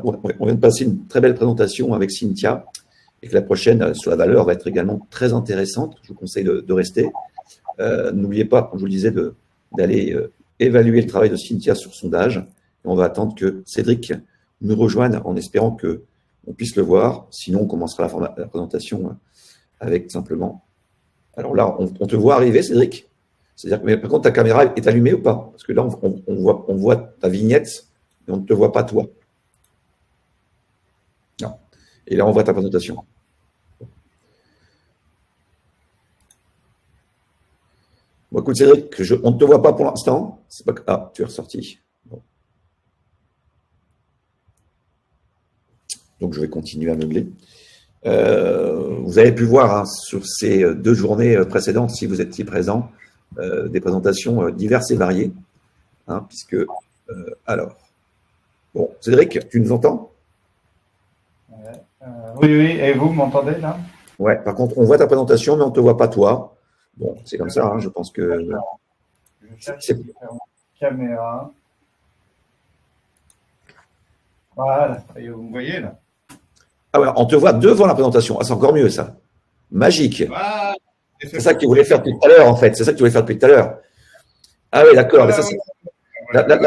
on vient de passer une très belle présentation avec Cynthia et que la prochaine sur la valeur va être également très intéressante. Je vous conseille de rester. N'oubliez pas, comme je vous le disais, d'aller évaluer le travail de Cynthia sur sondage. Et on va attendre que Cédric nous rejoigne en espérant qu'on puisse le voir. Sinon, on commencera la présentation avec simplement. Alors là, on te voit arriver, Cédric. C'est-à-dire que, mais par contre, ta caméra est allumée ou pas? Parce que là, on voit ta vignette, mais on ne te voit pas toi. Non. Et là, on voit ta présentation. Bon, écoute, Cédric, on ne te voit pas pour l'instant. Ah, tu es ressorti. Bon. Donc, je vais continuer à meubler. Vous avez pu voir hein, sur ces 2 journées précédentes, si vous étiez présents, des présentations diverses et variées. Hein, puisque, alors, bon, Cédric, tu nous entends? Oui, et vous m'entendez là? Ouais, par contre, on voit ta présentation, mais on ne te voit pas toi. Bon, c'est comme ça, hein, je pense que. Je cherche différentes caméras. Voilà, et vous me voyez là? Ah ouais, on te voit devant la présentation. Ah, c'est encore mieux ça. Magique. Ah, c'est ça que tu voulais faire depuis tout à l'heure, en fait. C'est ça que tu voulais faire depuis tout à l'heure. Ah oui, d'accord. Là,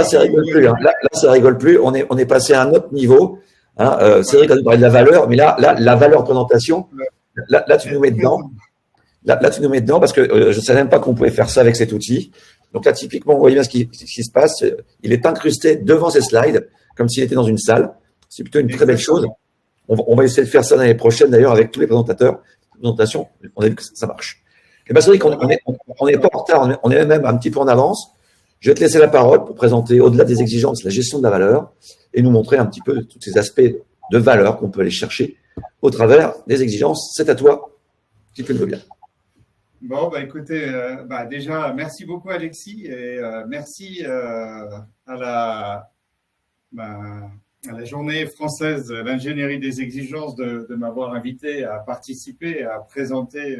ça rigole plus. Hein. Là, ça rigole plus. On est passé à un autre niveau. Hein. Cédric a nous parlé de la valeur, mais là, la valeur présentation, là, tu nous mets dedans. Là, tu nous mets dedans parce que je ne savais même pas qu'on pouvait faire ça avec cet outil. Donc là, typiquement, vous voyez bien ce qui se passe. Il est incrusté devant ces slides, comme s'il était dans une salle. C'est plutôt une très belle chose. On va essayer de faire ça l'année prochaine, d'ailleurs, avec tous les présentateurs. Présentation, on a vu que ça marche. Et bien, c'est vrai qu'on n'est pas en retard, on est même un petit peu en avance. Je vais te laisser la parole pour présenter, au-delà des exigences, la gestion de la valeur et nous montrer un petit peu tous ces aspects de valeur qu'on peut aller chercher au travers des exigences. C'est à toi, si tu le veux bien. Bon, écoutez, déjà, merci beaucoup Alexis et merci à la journée française de l'ingénierie des exigences de m'avoir invité à participer, à présenter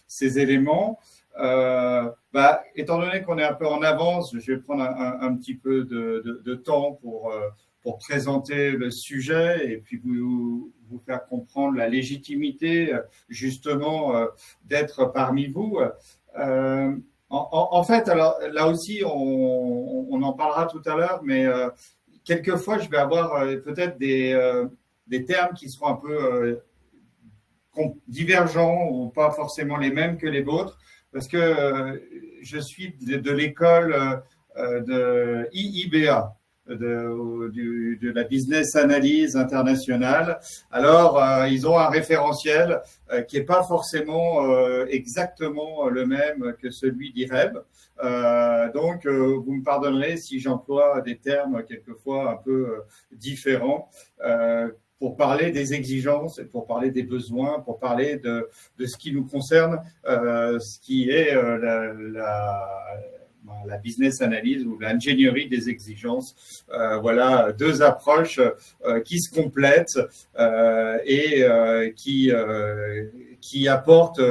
ces éléments. Étant donné qu'on est un peu en avance, je vais prendre un petit peu de temps pour présenter le sujet et puis vous faire comprendre la légitimité justement d'être parmi vous. En fait, alors là aussi, on en parlera tout à l'heure, mais quelquefois, je vais avoir peut-être des termes qui seront un peu divergents ou pas forcément les mêmes que les vôtres, parce que je suis de l'école de IIBA, de la Business Analyse Internationale. Alors, ils ont un référentiel qui n'est pas forcément exactement le même que celui d'IREB. Donc, vous me pardonnerez si j'emploie des termes quelquefois un peu différents pour parler des exigences, pour parler des besoins, pour parler de ce qui nous concerne, ce qui est la business analyse ou l'ingénierie des exigences. Voilà 2 approches qui se complètent et qui apportent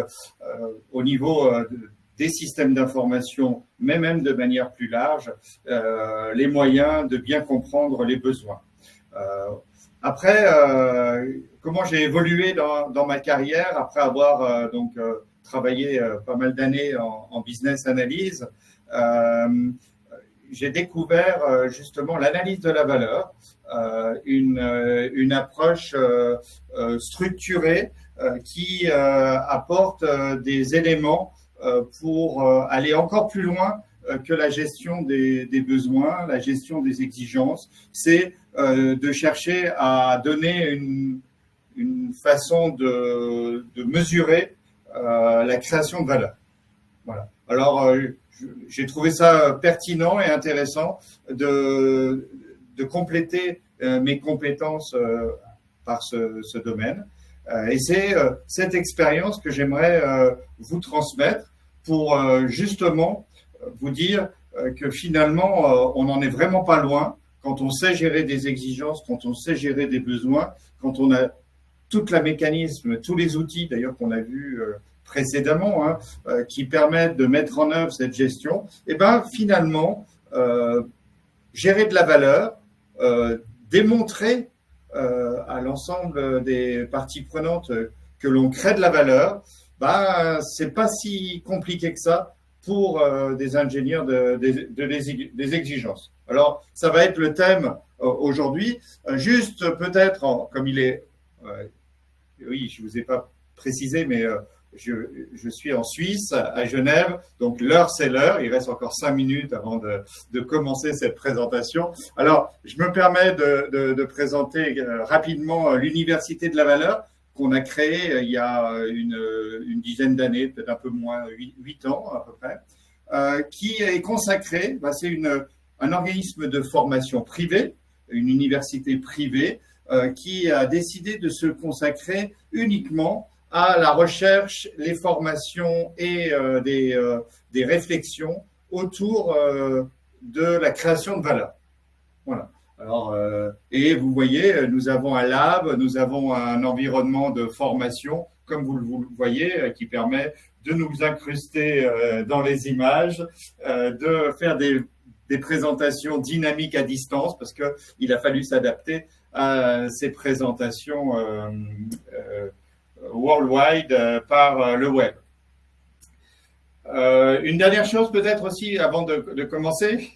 au niveau des systèmes d'information, mais même de manière plus large, les moyens de bien comprendre les besoins. Après, comment j'ai évolué dans ma carrière après avoir travaillé pas mal d'années en business analyse, j'ai découvert justement l'analyse de la valeur, une approche structurée qui apporte des éléments pour aller encore plus loin que la gestion des besoins, la gestion des exigences. C'est de chercher à donner une façon de mesurer la création de valeur. Voilà. Alors, j'ai trouvé ça pertinent et intéressant de compléter mes compétences par ce domaine. Et c'est cette expérience que j'aimerais vous transmettre pour justement vous dire que finalement, on n'en est vraiment pas loin quand on sait gérer des exigences, quand on sait gérer des besoins, quand on a tout le mécanisme, tous les outils d'ailleurs qu'on a vus précédemment, qui permettent de mettre en œuvre cette gestion, et bien finalement, gérer de la valeur, démontrer à l'ensemble des parties prenantes que l'on crée de la valeur, c'est pas si compliqué que ça pour des ingénieurs des exigences. Alors, ça va être le thème aujourd'hui. Juste peut-être, comme il est, oui, je vous ai pas précisé, mais je suis en Suisse, à Genève, donc l'heure c'est l'heure. Il reste encore 5 minutes avant de commencer cette présentation. Alors, je me permets de présenter rapidement l'Université de la Valeur qu'on a créée il y a une dizaine d'années, peut-être un peu moins, 8 ans à peu près, qui est consacrée, c'est un organisme de formation privé, une université privée, qui a décidé de se consacrer uniquement à la recherche, les formations et des réflexions autour de la création de valeur. Voilà. Alors, et vous voyez, nous avons un lab, nous avons un environnement de formation, comme vous le voyez, qui permet de nous incruster dans les images, de faire des présentations dynamiques à distance, parce qu'il a fallu s'adapter à ces présentations worldwide par le web. Une dernière chose peut-être aussi avant de commencer,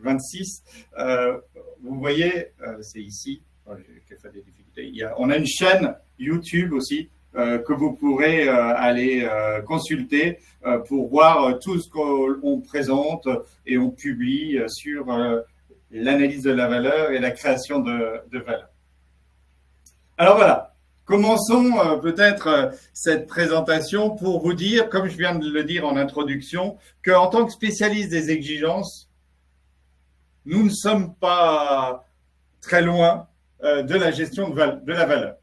26, vous voyez, c'est ici, on a une chaîne YouTube aussi que vous pourrez aller consulter pour voir tout ce qu'on présente et on publie sur l'analyse de la valeur et la création de valeur. Alors voilà. Commençons peut-être cette présentation pour vous dire, comme je viens de le dire en introduction, qu'en tant que spécialiste des exigences, nous ne sommes pas très loin de la gestion de la valeur.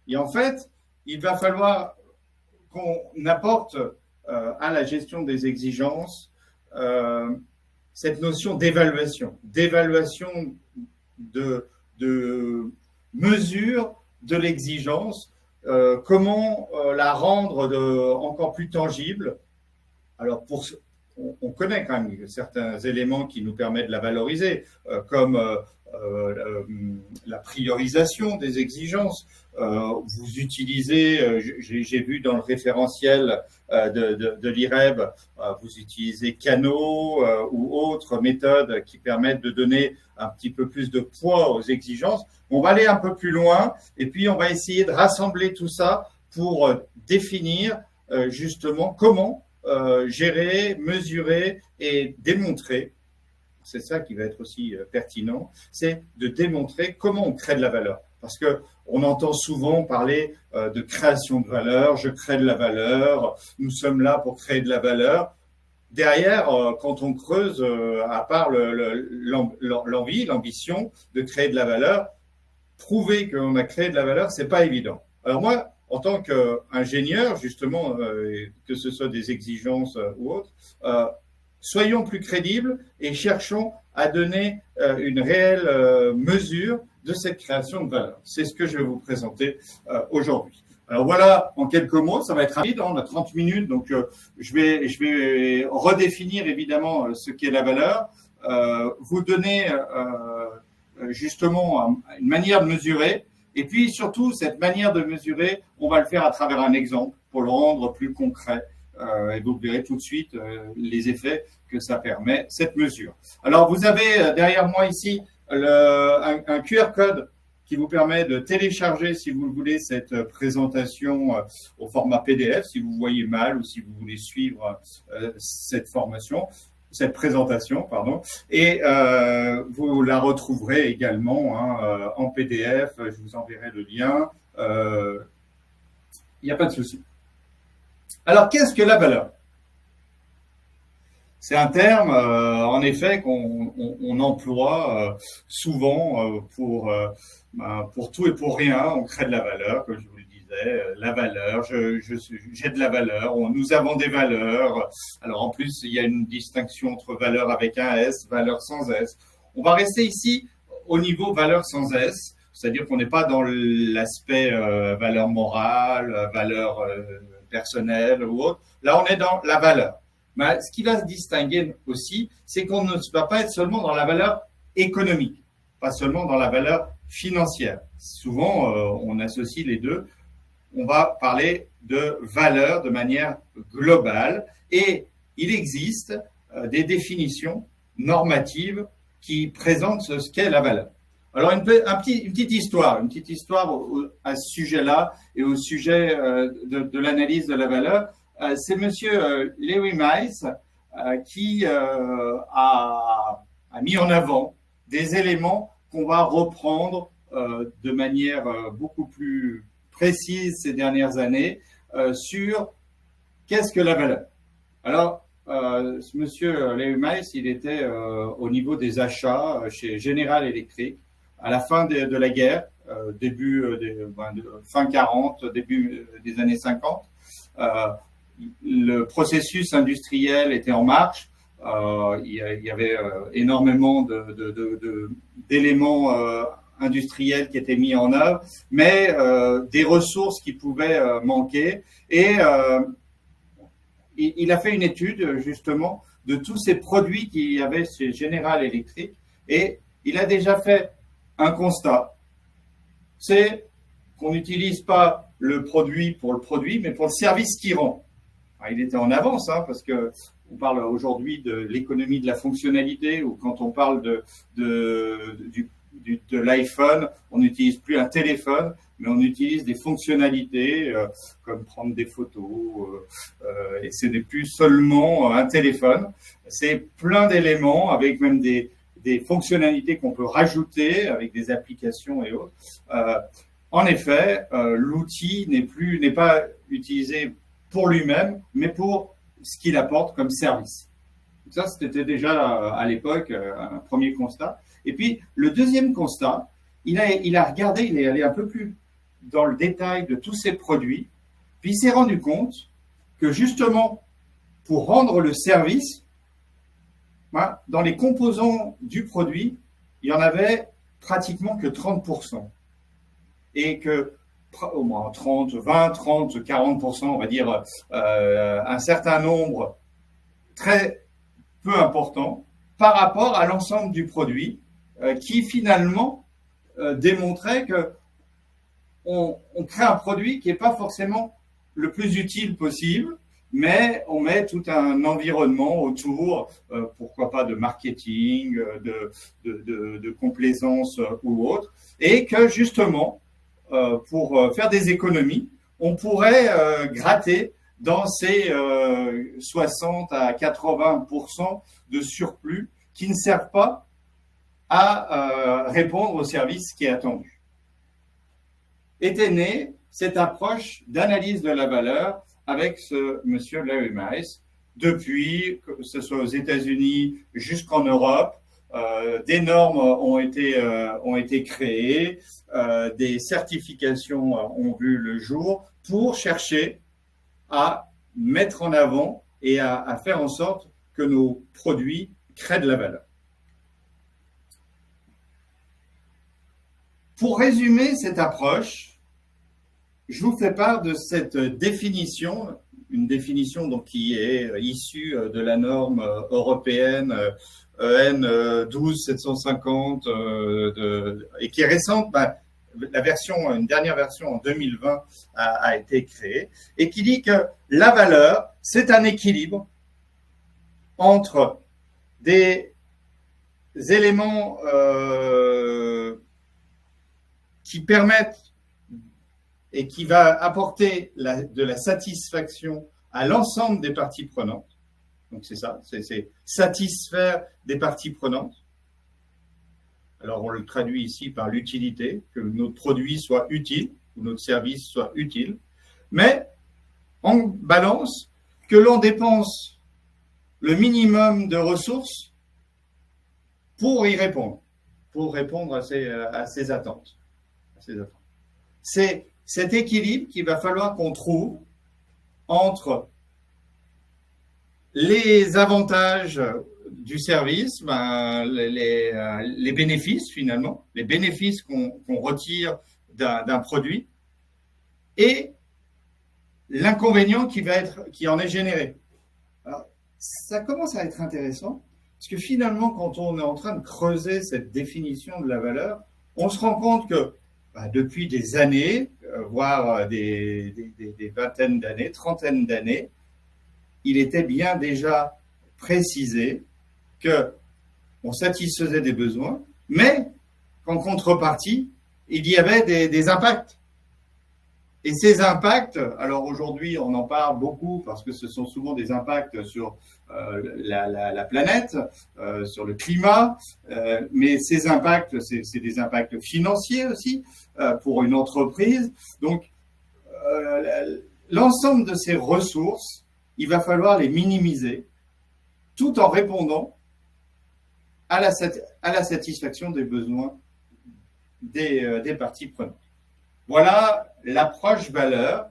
Et en fait, il va falloir qu'on apporte à la gestion des exigences cette notion d'évaluation de mesure de l'exigence, comment la rendre encore plus tangible. Alors, on connaît quand même certains éléments qui nous permettent de la valoriser, comme la priorisation des exigences. Vous utilisez, j'ai vu dans le référentiel de l'IREB, vous utilisez Kano ou autres méthodes qui permettent de donner un petit peu plus de poids aux exigences. On va aller un peu plus loin et puis on va essayer de rassembler tout ça pour définir justement comment gérer, mesurer et démontrer. C'est ça qui va être aussi pertinent, c'est de démontrer comment on crée de la valeur. Parce qu'on entend souvent parler de création de valeur, je crée de la valeur, nous sommes là pour créer de la valeur. Derrière, quand on creuse, à part l'envie, l'ambition de créer de la valeur, prouver qu'on a créé de la valeur, c'est pas évident. Alors moi, en tant qu'ingénieur, justement, que ce soit des exigences ou autres, soyons plus crédibles et cherchons à donner une réelle mesure de cette création de valeur. C'est ce que je vais vous présenter aujourd'hui. Alors voilà, en quelques mots, ça va être rapide, on a 30 minutes, donc je vais redéfinir évidemment ce qu'est la valeur, vous donner justement une manière de mesurer, et puis surtout cette manière de mesurer, on va le faire à travers un exemple pour le rendre plus concret. Et vous verrez tout de suite les effets que ça permet, cette mesure. Alors, vous avez derrière moi ici un QR code qui vous permet de télécharger, si vous le voulez, cette présentation au format PDF, si vous voyez mal ou si vous voulez suivre cette présentation, pardon. Et vous la retrouverez également en PDF. Je vous enverrai le lien. Il n'y a pas de souci. Alors, qu'est-ce que la valeur? C'est un terme, en effet, qu'on emploie souvent pour tout et pour rien. On crée de la valeur, comme je vous le disais. La valeur, j'ai de la valeur, nous avons des valeurs. Alors, en plus, il y a une distinction entre valeur avec un S, valeur sans S. On va rester ici au niveau valeur sans S, c'est-à-dire qu'on n'est pas dans l'aspect valeur morale, valeur personnelle ou autre. Là, on est dans la valeur. Mais ce qui va se distinguer aussi, c'est qu'on ne va pas être seulement dans la valeur économique, pas seulement dans la valeur financière. Souvent, on associe les deux. On va parler de valeur de manière globale et il existe des définitions normatives qui présentent ce qu'est la valeur. Alors, une petite histoire à ce sujet-là et au sujet de l'analyse de la valeur. C'est monsieur Lewis Miles qui a mis en avant des éléments qu'on va reprendre de manière beaucoup plus précise ces dernières années sur qu'est-ce que la valeur. Alors, ce monsieur Lewis Miles, il était au niveau des achats chez General Electric à la fin de la guerre, fin 40, début des années 50. Le processus industriel était en marche. Il y avait énormément d'éléments industriels qui étaient mis en œuvre, mais des ressources qui pouvaient manquer. Et il a fait une étude justement de tous ces produits qu'il y avait chez General Electric et il a déjà fait un constat. C'est qu'on n'utilise pas le produit pour le produit, mais pour le service qu'il rend. Alors, il était en avance, parce que on parle aujourd'hui de l'économie de la fonctionnalité, ou quand on parle de l'iPhone, on n'utilise plus un téléphone, mais on utilise des fonctionnalités comme prendre des photos, et ce n'est plus seulement un téléphone, c'est plein d'éléments avec même des fonctionnalités qu'on peut rajouter avec des applications et autres. En effet, l'outil n'est pas utilisé pour lui-même, mais pour ce qu'il apporte comme service. Donc ça, c'était déjà à l'époque un premier constat. Et puis, le deuxième constat, il a regardé, il est allé un peu plus dans le détail de tous ces produits, puis il s'est rendu compte que justement, pour rendre le service, dans les composants du produit, il y en avait pratiquement que 30%. Et que au moins 30, 20, 30, 40%, on va dire un certain nombre très peu important par rapport à l'ensemble du produit qui finalement démontrait que on crée un produit qui n'est pas forcément le plus utile possible, mais on met tout un environnement autour, pourquoi pas de marketing, de complaisance ou autre, et que justement, pour faire des économies, on pourrait gratter dans ces 60 à 80% de surplus qui ne servent pas à répondre au service qui est attendu. Était née cette approche d'analyse de la valeur avec ce monsieur Lewis Miles. Depuis, que ce soit aux États-Unis jusqu'en Europe, des normes ont été créées, des certifications ont vu le jour pour chercher à mettre en avant et à faire en sorte que nos produits créent de la valeur. Pour résumer cette approche, je vous fais part de cette définition, une définition donc qui est issue de la norme européenne EN 12750 et qui est récente. La version, une dernière version en 2020 a été créée et qui dit que la valeur, c'est un équilibre entre des éléments qui permettent et qui va apporter de la satisfaction à l'ensemble des parties prenantes. Donc c'est ça, c'est satisfaire des parties prenantes. Alors on le traduit ici par l'utilité, que notre produit soit utile, ou notre service soit utile, mais en balance, que l'on dépense le minimum de ressources pour y répondre, à ces attentes. C'est cet équilibre qu'il va falloir qu'on trouve entre les avantages du service, les bénéfices finalement, les bénéfices qu'on retire d'un produit et l'inconvénient qui en est généré. Alors, ça commence à être intéressant parce que finalement, quand on est en train de creuser cette définition de la valeur, on se rend compte que depuis des années, voire des vingtaines d'années, trentaines d'années, il était bien déjà précisé qu'on satisfaisait des besoins, mais qu'en contrepartie, il y avait des impacts. Et ces impacts, alors aujourd'hui on en parle beaucoup parce que ce sont souvent des impacts sur la planète, sur le climat, mais ces impacts, c'est des impacts financiers aussi pour une entreprise. Donc l'ensemble de ces ressources, il va falloir les minimiser tout en répondant à la satisfaction des besoins des parties prenantes. Voilà l'approche valeur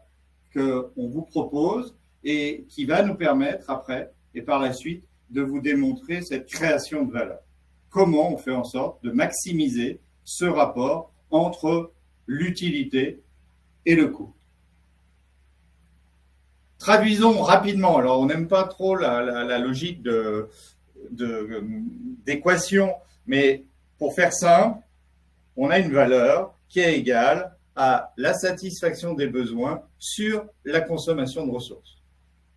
qu'on vous propose et qui va nous permettre après et par la suite de vous démontrer cette création de valeur. Comment on fait en sorte de maximiser ce rapport entre l'utilité et le coût. Traduisons rapidement. Alors, on n'aime pas trop la logique d'équation, mais pour faire simple, on a une valeur qui est égale à la satisfaction des besoins sur la consommation de ressources.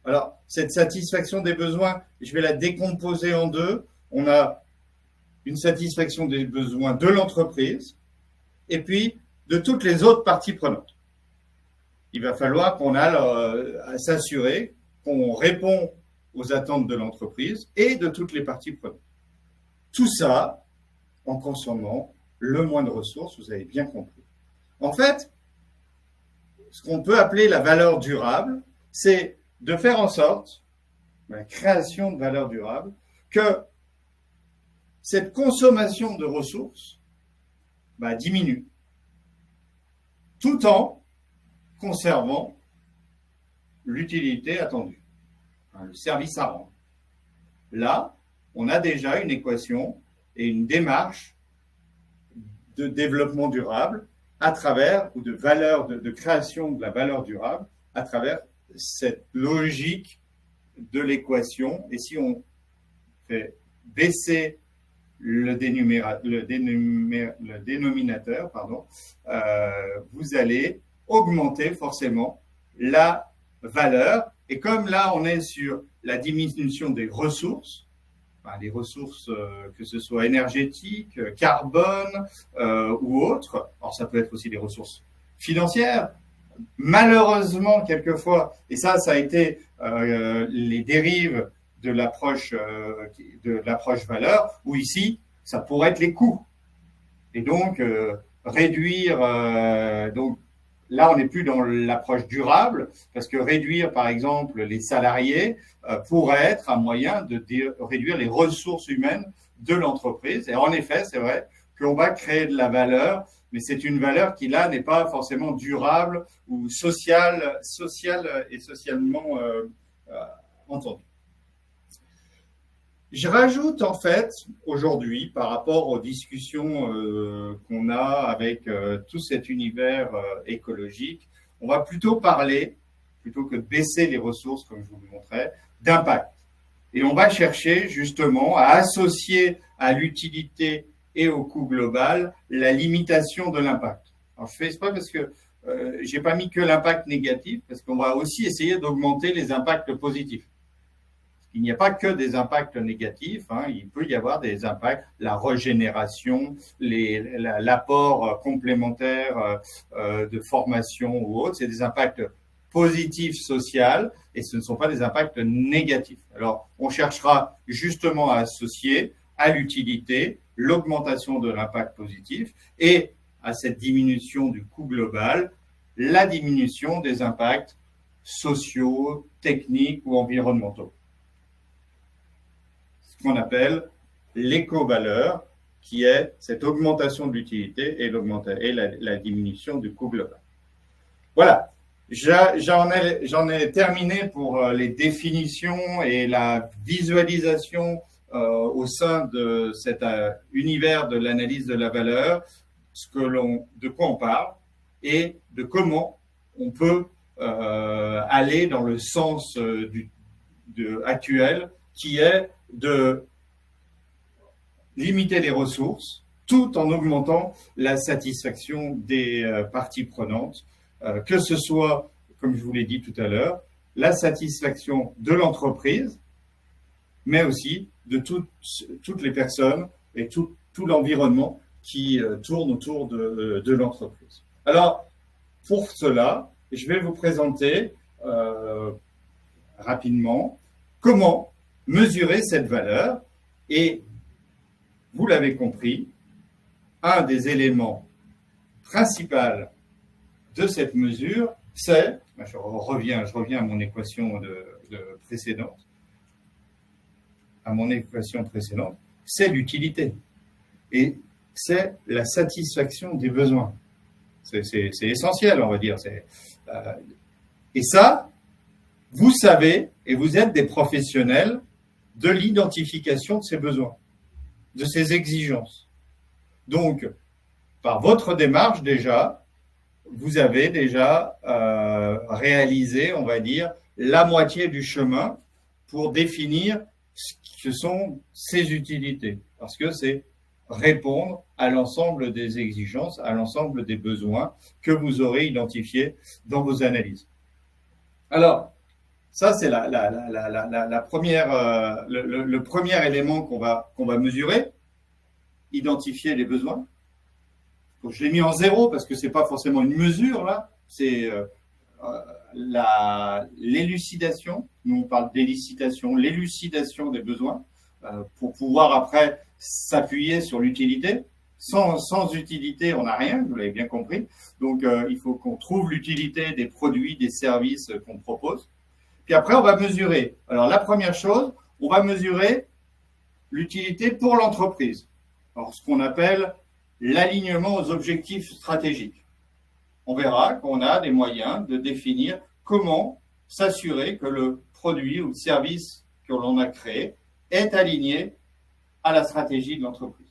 Alors, cette satisfaction des besoins, je vais la décomposer en deux. On a une satisfaction des besoins de l'entreprise et puis de toutes les autres parties prenantes. Il va falloir qu'on aille à s'assurer qu'on répond aux attentes de l'entreprise et de toutes les parties prenantes. Tout ça en consommant le moins de ressources, vous avez bien compris. En fait, ce qu'on peut appeler la valeur durable, c'est de faire en sorte, la création de valeur durable, que cette consommation de ressources diminue, tout en conservant l'utilité attendue, le service à rendre. Là, on a déjà une équation et une démarche de développement durable à travers, ou de valeur, de création de la valeur durable à travers cette logique de l'équation. Et si on fait baisser le dénominateur, vous allez augmenter forcément la valeur. Et comme là, on est sur la diminution des ressources, les ressources que ce soit énergétiques, carbone ou autres, alors ça peut être aussi des ressources financières, malheureusement quelquefois, et ça a été les dérives de l'approche valeur, où ici, ça pourrait être les coûts. Et donc, réduire, donc là, on n'est plus dans l'approche durable, parce que réduire, par exemple, les salariés pourrait être un moyen de réduire les ressources humaines de l'entreprise. Et en effet, c'est vrai qu'on va créer de la valeur, mais c'est une valeur qui, là, n'est pas forcément durable ou sociale et socialement entendue. Je rajoute en fait aujourd'hui, par rapport aux discussions qu'on a avec tout cet univers écologique, on va plutôt parler, plutôt que de baisser les ressources comme je vous le montrais, d'impact. Et on va chercher justement à associer à l'utilité et au coût global la limitation de l'impact. Alors je fais exprès parce que j'ai pas mis que l'impact négatif, parce qu'on va aussi essayer d'augmenter les impacts positifs. Il n'y a pas que des impacts négatifs, il peut y avoir des impacts, la régénération, l'apport complémentaire de formation ou autre, c'est des impacts positifs sociaux et ce ne sont pas des impacts négatifs. Alors, on cherchera justement à associer à l'utilité l'augmentation de l'impact positif et à cette diminution du coût global, la diminution des impacts sociaux, techniques ou environnementaux. Qu'on appelle l'éco-valeur, qui est cette augmentation de l'utilité et la diminution du coût global. Voilà, j'en ai terminé pour les définitions et la visualisation au sein de cet univers de l'analyse de la valeur, de quoi on parle et de comment on peut aller dans le sens actuel qui est de limiter les ressources tout en augmentant la satisfaction des parties prenantes, que ce soit, comme je vous l'ai dit tout à l'heure, la satisfaction de l'entreprise, mais aussi de toutes les personnes et tout l'environnement qui tourne autour de l'entreprise. Alors, pour cela, je vais vous présenter rapidement comment mesurer cette valeur. Et vous l'avez compris, un des éléments principaux de cette mesure, c'est, je reviens à mon équation précédente, c'est l'utilité. Et c'est la satisfaction des besoins. C'est essentiel, on va dire. Et ça, vous savez, et vous êtes des professionnels de l'identification de ces besoins, de ces exigences. Donc, par votre démarche déjà, vous avez déjà réalisé, on va dire, la moitié du chemin pour définir ce que sont ces utilités. Parce que c'est répondre à l'ensemble des exigences, à l'ensemble des besoins que vous aurez identifiés dans vos analyses. Alors, ça, c'est la première, le premier élément qu'on va mesurer, identifier les besoins. Donc, je l'ai mis en 0 parce que ce n'est pas forcément une mesure, là, c'est l'élucidation. Nous, on parle d'élucidation, l'élucidation des besoins pour pouvoir après s'appuyer sur l'utilité. Sans utilité, on n'a rien, vous l'avez bien compris. Donc, il faut qu'on trouve l'utilité des produits, des services qu'on propose. Puis après, on va mesurer. Alors, la première chose, on va mesurer l'utilité pour l'entreprise. Alors, ce qu'on appelle l'alignement aux objectifs stratégiques. On verra qu'on a des moyens de définir comment s'assurer que le produit ou le service que l'on a créé est aligné à la stratégie de l'entreprise.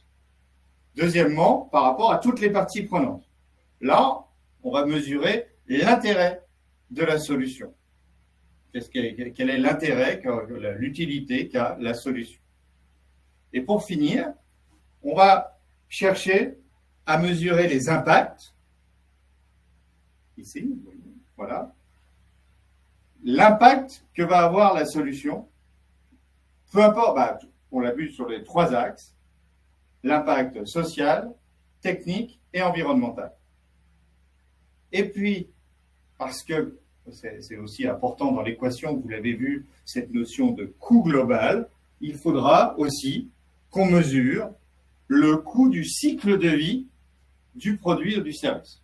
Deuxièmement, par rapport à toutes les parties prenantes. Là, on va mesurer l'intérêt de la solution. Quel est l'intérêt, l'utilité qu'a la solution. Et pour finir, on va chercher à mesurer les impacts. Ici, voilà. L'impact que va avoir la solution, peu importe, on l'a vu sur les 3 axes, l'impact social, technique et environnemental. Et puis, parce que c'est aussi important dans l'équation, vous l'avez vu, cette notion de coût global, il faudra aussi qu'on mesure le coût du cycle de vie du produit ou du service.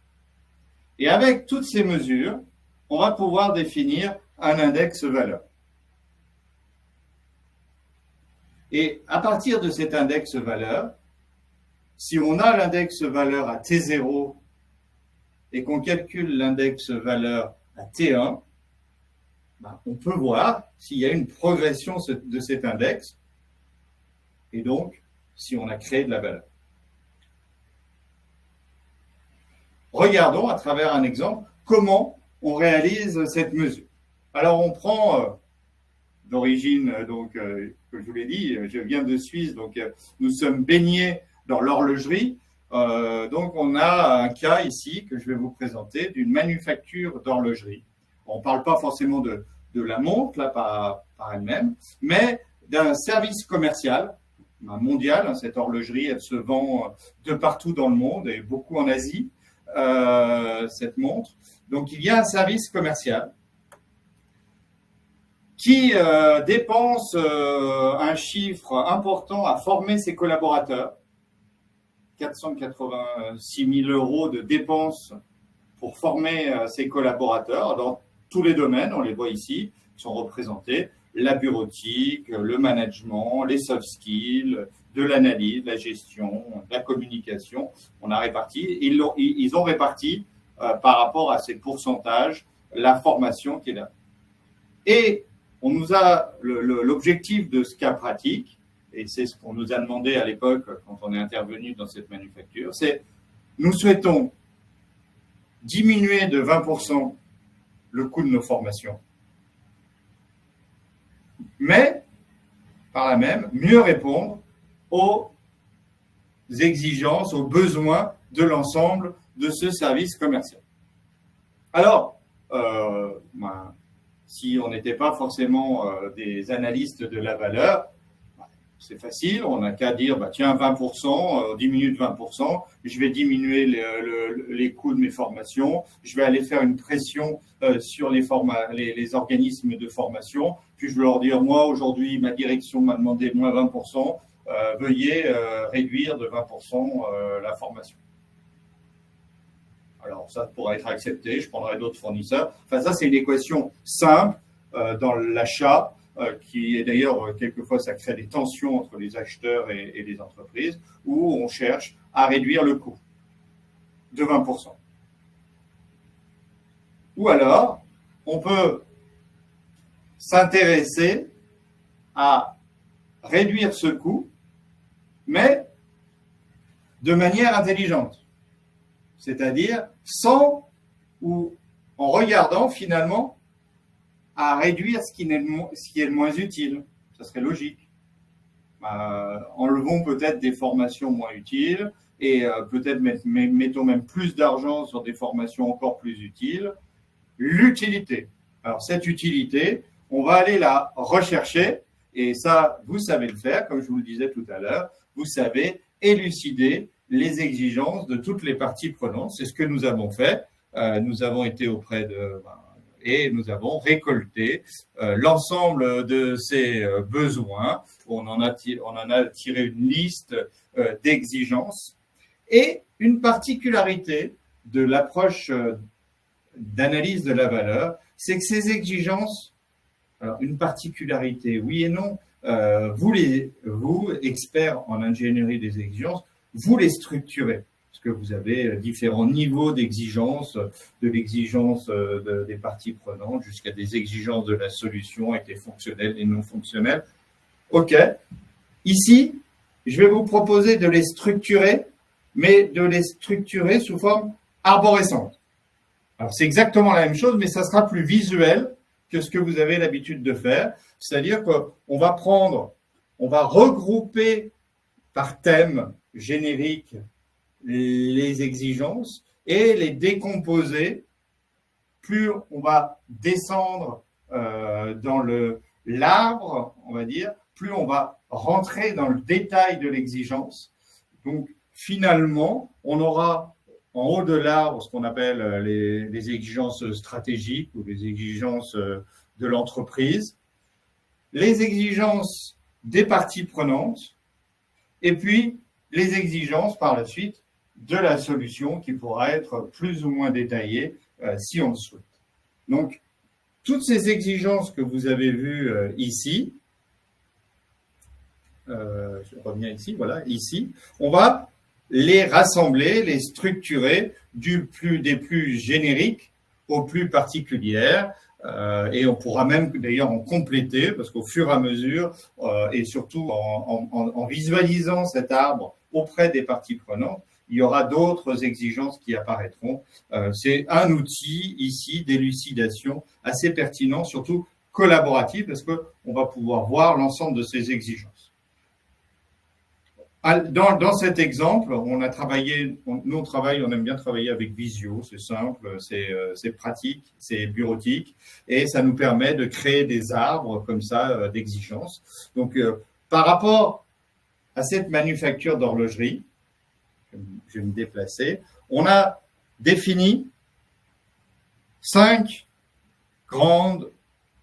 Et avec toutes ces mesures, on va pouvoir définir un index valeur. Et à partir de cet index valeur, si on a l'index valeur à T0 et qu'on calcule l'index valeur à T1, on peut voir s'il y a une progression de cet index et donc si on a créé de la valeur. Regardons à travers un exemple comment on réalise cette mesure. Alors on prend d'origine, comme je vous l'ai dit, je viens de Suisse, donc nous sommes baignés dans l'horlogerie. Donc on a un cas ici que je vais vous présenter d'une manufacture d'horlogerie. On ne parle pas forcément de la montre là, par elle-même, mais d'un service commercial mondial. Cette horlogerie, elle se vend de partout dans le monde et beaucoup en Asie, cette montre. Donc il y a un service commercial qui dépense un chiffre important à former ses collaborateurs. 486 000 € de dépenses pour former ses collaborateurs dans tous les domaines, on les voit ici, qui sont représentés, la bureautique, le management, les soft skills, de l'analyse, de la gestion, de la communication. On a réparti, ils ont réparti par rapport à ces pourcentages la formation qui est là. Et on nous a l'objectif de ce cas pratique, et c'est ce qu'on nous a demandé à l'époque quand on est intervenu dans cette manufacture, c'est nous souhaitons diminuer de 20% le coût de nos formations, mais par là même mieux répondre aux exigences, aux besoins de l'ensemble de ce service commercial. Alors, si on n'était pas forcément des analystes de la valeur, c'est facile, on n'a qu'à dire, tiens, 20%, diminue de 20%, je vais diminuer les coûts de mes formations, je vais aller faire une pression sur les organismes de formation, puis je vais leur dire, moi, aujourd'hui, ma direction m'a demandé moins 20%, veuillez réduire de 20% la formation. Alors, ça pourra être accepté, je prendrai d'autres fournisseurs. Enfin, ça, c'est une équation simple dans l'achat, qui est d'ailleurs, quelquefois, ça crée des tensions entre les acheteurs et les entreprises, où on cherche à réduire le coût de 20%. Ou alors, on peut s'intéresser à réduire ce coût, mais de manière intelligente. C'est-à-dire sans ou en regardant finalement à réduire ce qui est le moins utile. Ça serait logique. Enlevons peut-être des formations moins utiles et peut-être mettons même plus d'argent sur des formations encore plus utiles. L'utilité. Alors cette utilité, on va aller la rechercher et ça, vous savez le faire, comme je vous le disais tout à l'heure, vous savez élucider les exigences de toutes les parties prenantes. C'est ce que nous avons fait. Nous avons été auprès et nous avons récolté l'ensemble de ces besoins. On en a tiré une liste d'exigences. Et une particularité de l'approche d'analyse de la valeur, c'est que ces exigences, alors une particularité, oui et non, vous, experts en ingénierie des exigences, vous les structurez, parce que vous avez différents niveaux d'exigence, de l'exigence des parties prenantes jusqu'à des exigences de la solution avec les fonctionnels et non fonctionnels. OK. Ici, je vais vous proposer de les structurer, mais de les structurer sous forme arborescente. Alors, c'est exactement la même chose, mais ça sera plus visuel que ce que vous avez l'habitude de faire. C'est-à-dire qu'on va regrouper par thème générique les exigences et les décomposer. Plus on va descendre dans l'arbre, on va dire, plus on va rentrer dans le détail de l'exigence. Donc, finalement, on aura en haut de l'arbre ce qu'on appelle les exigences stratégiques ou les exigences de l'entreprise, les exigences des parties prenantes, et puis les exigences par la suite de la solution qui pourra être plus ou moins détaillée si on le souhaite. Donc, toutes ces exigences que vous avez vues ici, je reviens ici, voilà, ici, on va les rassembler, les structurer des plus génériques aux plus particulières. Et on pourra même d'ailleurs en compléter parce qu'au fur et à mesure et surtout en visualisant cet arbre auprès des parties prenantes, il y aura d'autres exigences qui apparaîtront. C'est un outil ici d'élucidation assez pertinent, surtout collaboratif parce qu'on va pouvoir voir l'ensemble de ces exigences. Dans cet exemple, on aime bien travailler avec Visio, c'est simple, c'est pratique, c'est bureautique, et ça nous permet de créer des arbres comme ça d'exigences. Donc, par rapport à cette manufacture d'horlogerie, je vais me déplacer, on a défini 5 grandes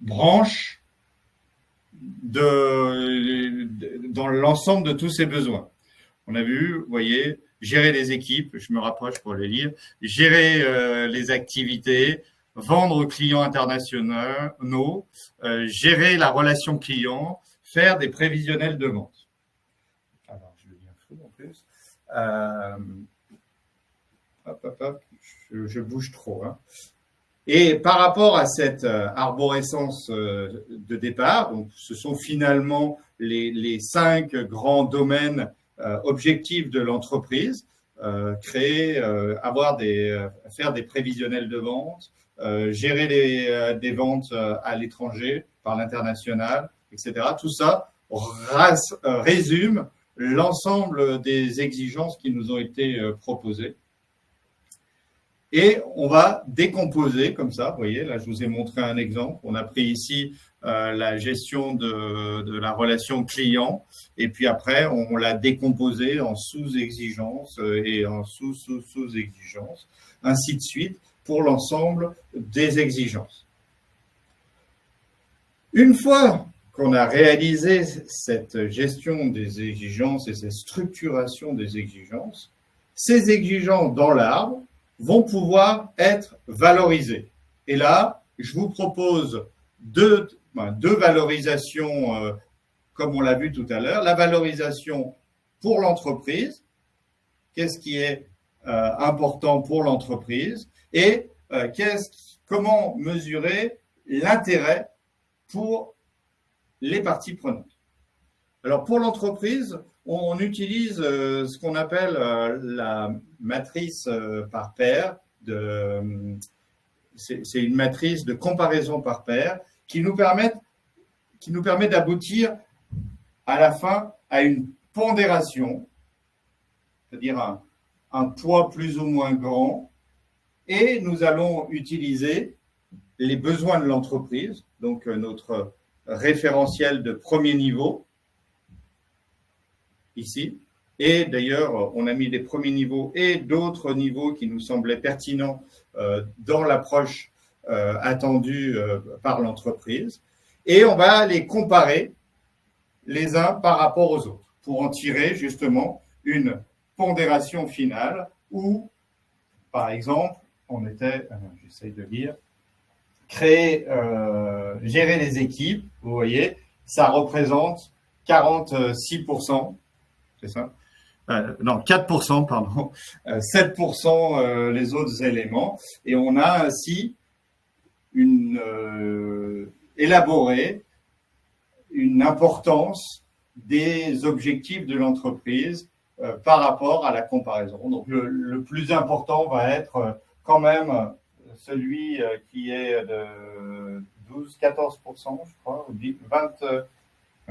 branches dans l'ensemble de tous ces besoins. On a vu, vous voyez, gérer les équipes, je me rapproche pour les lire, gérer les activités, vendre aux clients internationaux, gérer la relation client, faire des prévisionnels de vente. Alors, je deviens fou en plus. Je bouge trop. Hein. Et par rapport à cette arborescence de départ, donc ce sont finalement les 5 grands domaines objectifs de l'entreprise, faire des prévisionnels de vente, gérer des ventes à l'étranger, par l'international, etc. Tout ça résume l'ensemble des exigences qui nous ont été proposées. Et on va décomposer comme ça. Vous voyez, là, je vous ai montré un exemple. On a pris ici la gestion de la relation client. Et puis après, on l'a décomposé en sous-exigences et en sous-exigences, ainsi de suite, pour l'ensemble des exigences. Une fois qu'on a réalisé cette gestion des exigences et cette structuration des exigences, ces exigences dans l'arbre vont pouvoir être valorisées. Et là, je vous propose deux valorisations, comme on l'a vu tout à l'heure. La valorisation pour l'entreprise, qu'est-ce qui est important pour l'entreprise, et comment mesurer l'intérêt pour les parties prenantes. Alors, pour l'entreprise, on utilise ce qu'on appelle la matrice par paire. C'est une matrice de comparaison par paire qui nous permet d'aboutir à la fin à une pondération, c'est-à-dire un poids plus ou moins grand, et nous allons utiliser les besoins de l'entreprise, donc notre référentiel de premier niveau, ici. Et d'ailleurs, on a mis des premiers niveaux et d'autres niveaux qui nous semblaient pertinents dans l'approche attendue par l'entreprise. Et on va les comparer les uns par rapport aux autres pour en tirer justement une pondération finale où, par exemple, j'essaye de lire, gérer les équipes, vous voyez, ça représente 46%, c'est ça? Non, 4%, pardon, 7% les autres éléments, et on a ainsi élaboré une importance des objectifs de l'entreprise par rapport à la comparaison. Donc le plus important va être quand même celui qui est de 12-14%, je crois, ou 20.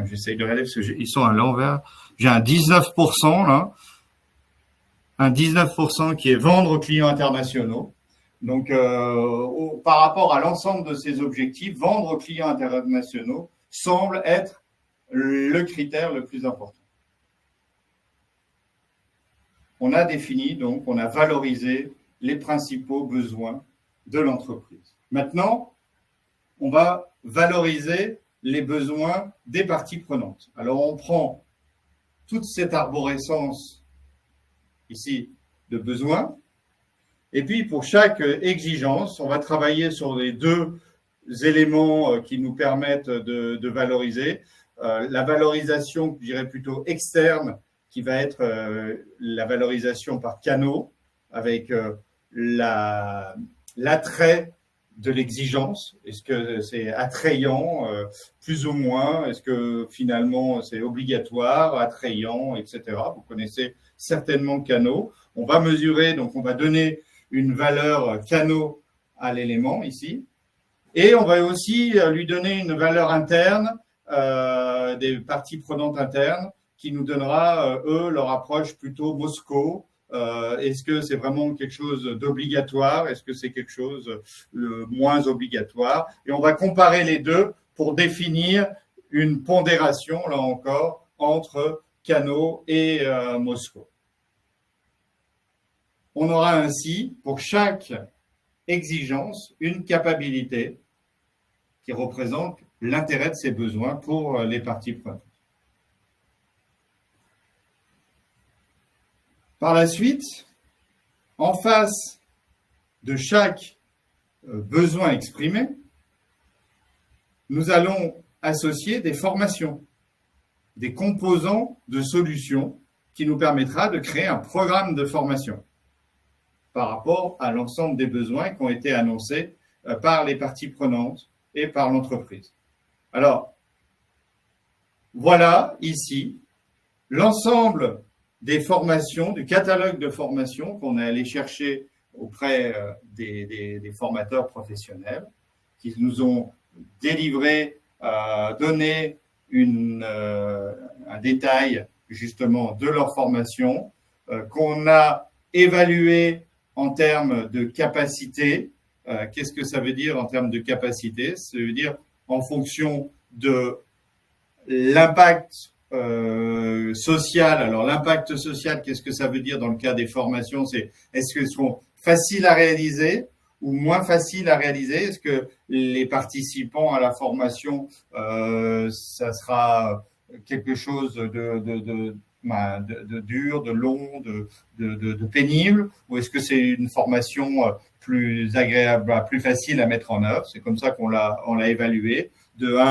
J'essaye de regarder parce qu'ils sont à l'envers. J'ai un 19% là, un 19% qui est vendre aux clients internationaux. Donc, par rapport à l'ensemble de ces objectifs, vendre aux clients internationaux semble être le critère le plus important. On a défini, donc, on a valorisé les principaux besoins de l'entreprise. Maintenant, on va valoriser les besoins des parties prenantes. Alors, on prend toute cette arborescence ici de besoins, et puis pour chaque exigence, on va travailler sur les deux éléments qui nous permettent de valoriser. La valorisation, je dirais plutôt externe, qui va être la valorisation par canaux, avec l'attrait de l'exigence. Est-ce que c'est attrayant, plus ou moins? Est-ce que finalement c'est obligatoire, attrayant, etc. Vous connaissez certainement canaux. On va mesurer, donc on va donner une valeur canaux à l'élément ici. Et on va aussi lui donner une valeur interne, des parties prenantes internes, qui nous donnera, eux, leur approche plutôt Moscou. Est-ce que c'est vraiment quelque chose d'obligatoire? Est-ce que c'est quelque chose de moins obligatoire? Et on va comparer les deux pour définir une pondération, là encore, entre canaux et Moscou. On aura ainsi, pour chaque exigence, une capacité qui représente l'intérêt de ces besoins pour les parties prenantes. Par la suite, en face de chaque besoin exprimé, nous allons associer des formations, des composants de solutions qui nous permettra de créer un programme de formation par rapport à l'ensemble des besoins qui ont été annoncés par les parties prenantes et par l'entreprise. Alors, voilà ici l'ensemble des formations, du catalogue de formations qu'on est allé chercher auprès des formateurs professionnels qui nous ont délivré, donné un détail justement de leur formation, qu'on a évalué en termes de capacité. Qu'est-ce que ça veut dire en termes de capacité? Ça veut dire en fonction de l'impact social. Alors l'impact social, qu'est-ce que ça veut dire dans le cas des formations? C'est est-ce qu'elles sont faciles à réaliser ou moins faciles à réaliser? Est-ce que les participants à la formation, ça sera quelque chose de dur, de long, de pénible, ou est-ce que c'est une formation plus agréable, plus facile à mettre en œuvre? C'est comme ça qu'on l'a évalué de 1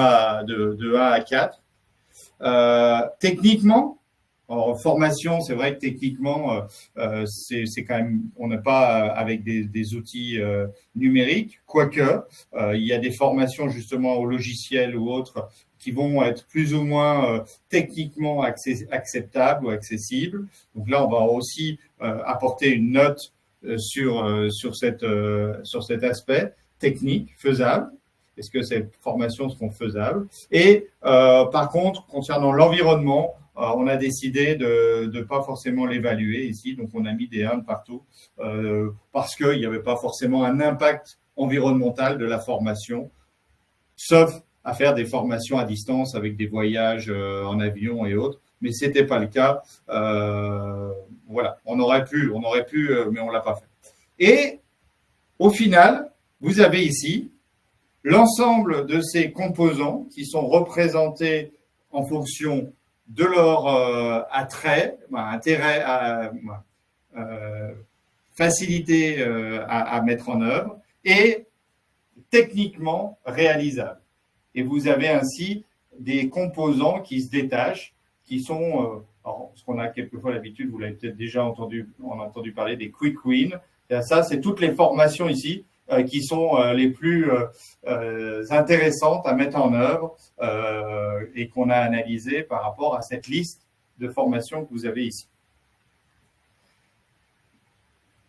à 4. Techniquement, en formation, c'est vrai que techniquement, c'est quand même, on n'est pas avec des outils numériques, quoique il y a des formations justement au logiciel ou autres qui vont être plus ou moins techniquement acceptables ou accessibles. Donc là, on va aussi apporter une note sur cet aspect technique, faisable. Est-ce que ces formations seront faisables? Et par contre, concernant l'environnement, on a décidé de ne pas forcément l'évaluer ici. Donc, on a mis des 1 de partout parce qu'il n'y avait pas forcément un impact environnemental de la formation, sauf à faire des formations à distance avec des voyages en avion et autres. Mais ce n'était pas le cas. Voilà, on aurait pu, mais on ne l'a pas fait. Et au final, vous avez ici l'ensemble de ces composants qui sont représentés en fonction de leur attrait, intérêt, facilité à mettre en œuvre et techniquement réalisable. Et vous avez ainsi des composants qui se détachent, qui sont, alors, ce qu'on a quelquefois l'habitude, vous l'avez peut-être déjà entendu, on a entendu parler des quick wins. Et ça, c'est toutes les formations ici qui sont les plus intéressantes à mettre en œuvre et qu'on a analysées par rapport à cette liste de formations que vous avez ici.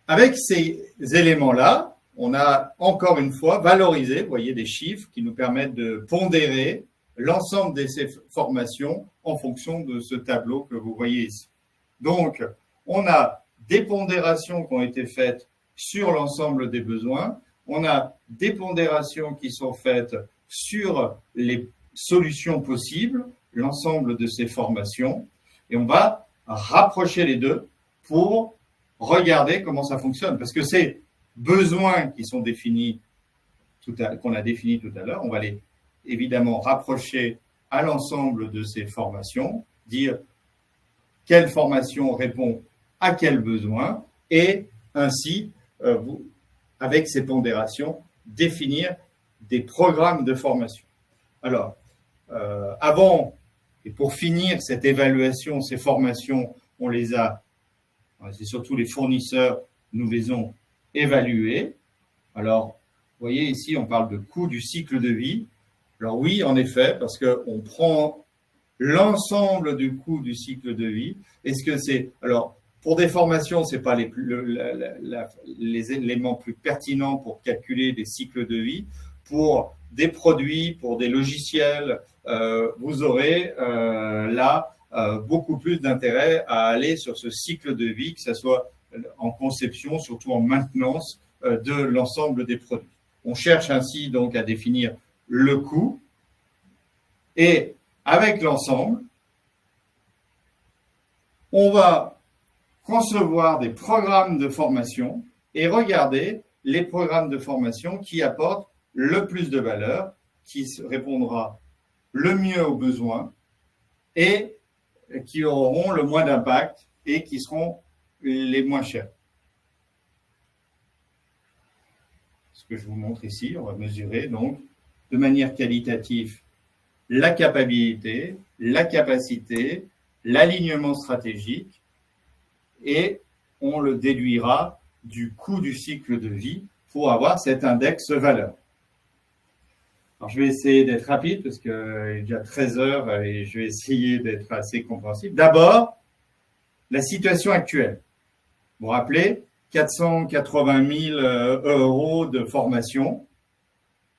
Avec ces éléments-là, on a encore une fois valorisé, vous voyez, des chiffres qui nous permettent de pondérer l'ensemble de ces formations en fonction de ce tableau que vous voyez ici. Donc, on a des pondérations qui ont été faites sur l'ensemble des besoins, on a des pondérations qui sont faites sur les solutions possibles, l'ensemble de ces formations, et on va rapprocher les deux pour regarder comment ça fonctionne. Parce que ces besoins qui sont définis, qu'on a définis tout à l'heure, on va les évidemment rapprocher à l'ensemble de ces formations, dire quelle formation répond à quel besoin, et ainsi, avec ces pondérations, définir des programmes de formation. Alors, avant, et pour finir cette évaluation, ces formations, c'est surtout les fournisseurs, nous les ont évaluées. Alors, vous voyez ici, on parle de coût du cycle de vie. Alors oui, en effet, parce qu'on prend l'ensemble du coût du cycle de vie. Est-ce que c'est... Alors, pour des formations, ce n'est pas les éléments plus pertinents pour calculer des cycles de vie. Pour des produits, pour des logiciels, vous aurez là beaucoup plus d'intérêt à aller sur ce cycle de vie, que ce soit en conception, surtout en maintenance de l'ensemble des produits. On cherche ainsi donc à définir le coût et avec l'ensemble, on va concevoir des programmes de formation et regarder les programmes de formation qui apportent le plus de valeur, qui répondra le mieux aux besoins et qui auront le moins d'impact et qui seront les moins chers. Ce que je vous montre ici, on va mesurer donc de manière qualitative la capacité, l'alignement stratégique, et on le déduira du coût du cycle de vie pour avoir cet index valeur. Alors, je vais essayer d'être rapide parce qu'il est déjà 13 heures et je vais essayer d'être assez compréhensible. D'abord, la situation actuelle. Vous vous rappelez, 480 000 euros de formation,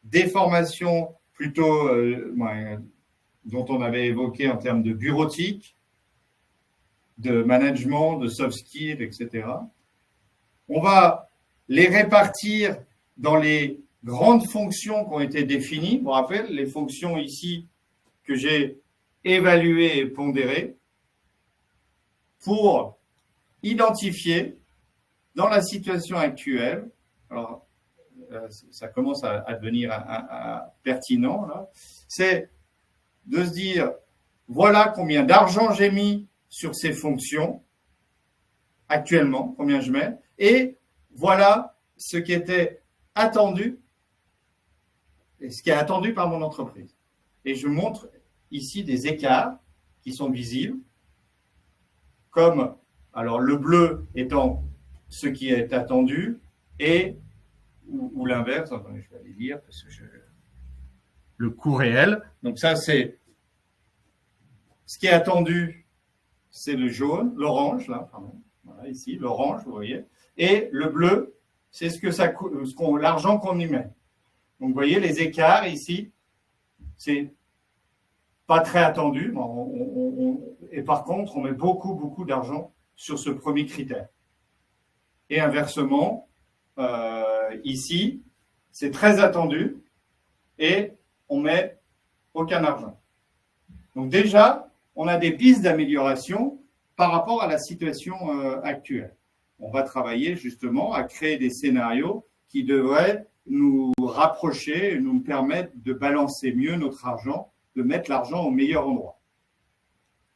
des formations plutôt dont on avait évoqué en termes de bureautique, de management, de soft skills, etc. On va les répartir dans les grandes fonctions qui ont été définies. Vous vous rappelez, les fonctions ici que j'ai évaluées et pondérées pour identifier dans la situation actuelle, alors ça commence à devenir pertinent, là, c'est de se dire, voilà combien d'argent j'ai mis sur ces fonctions actuellement, combien je mets, et voilà ce qui était attendu, et ce qui est attendu par mon entreprise. Et je montre ici des écarts qui sont visibles, comme, alors le bleu étant ce qui est attendu, et ou l'inverse, attendez, je vais aller lire, parce que le coût réel. Donc ça, c'est ce qui est attendu, c'est le jaune, l'orange, là, pardon. Voilà, ici, l'orange, vous voyez. Et le bleu, c'est ce que ça coûte, l'argent qu'on y met. Donc, vous voyez, les écarts ici, c'est pas très attendu. Et par contre, on met beaucoup d'argent sur ce premier critère. Et inversement, ici, c'est très attendu et on met aucun argent. Donc déjà, on a des pistes d'amélioration par rapport à la situation actuelle. On va travailler justement à créer des scénarios qui devraient nous rapprocher et nous permettre de balancer mieux notre argent, de mettre l'argent au meilleur endroit.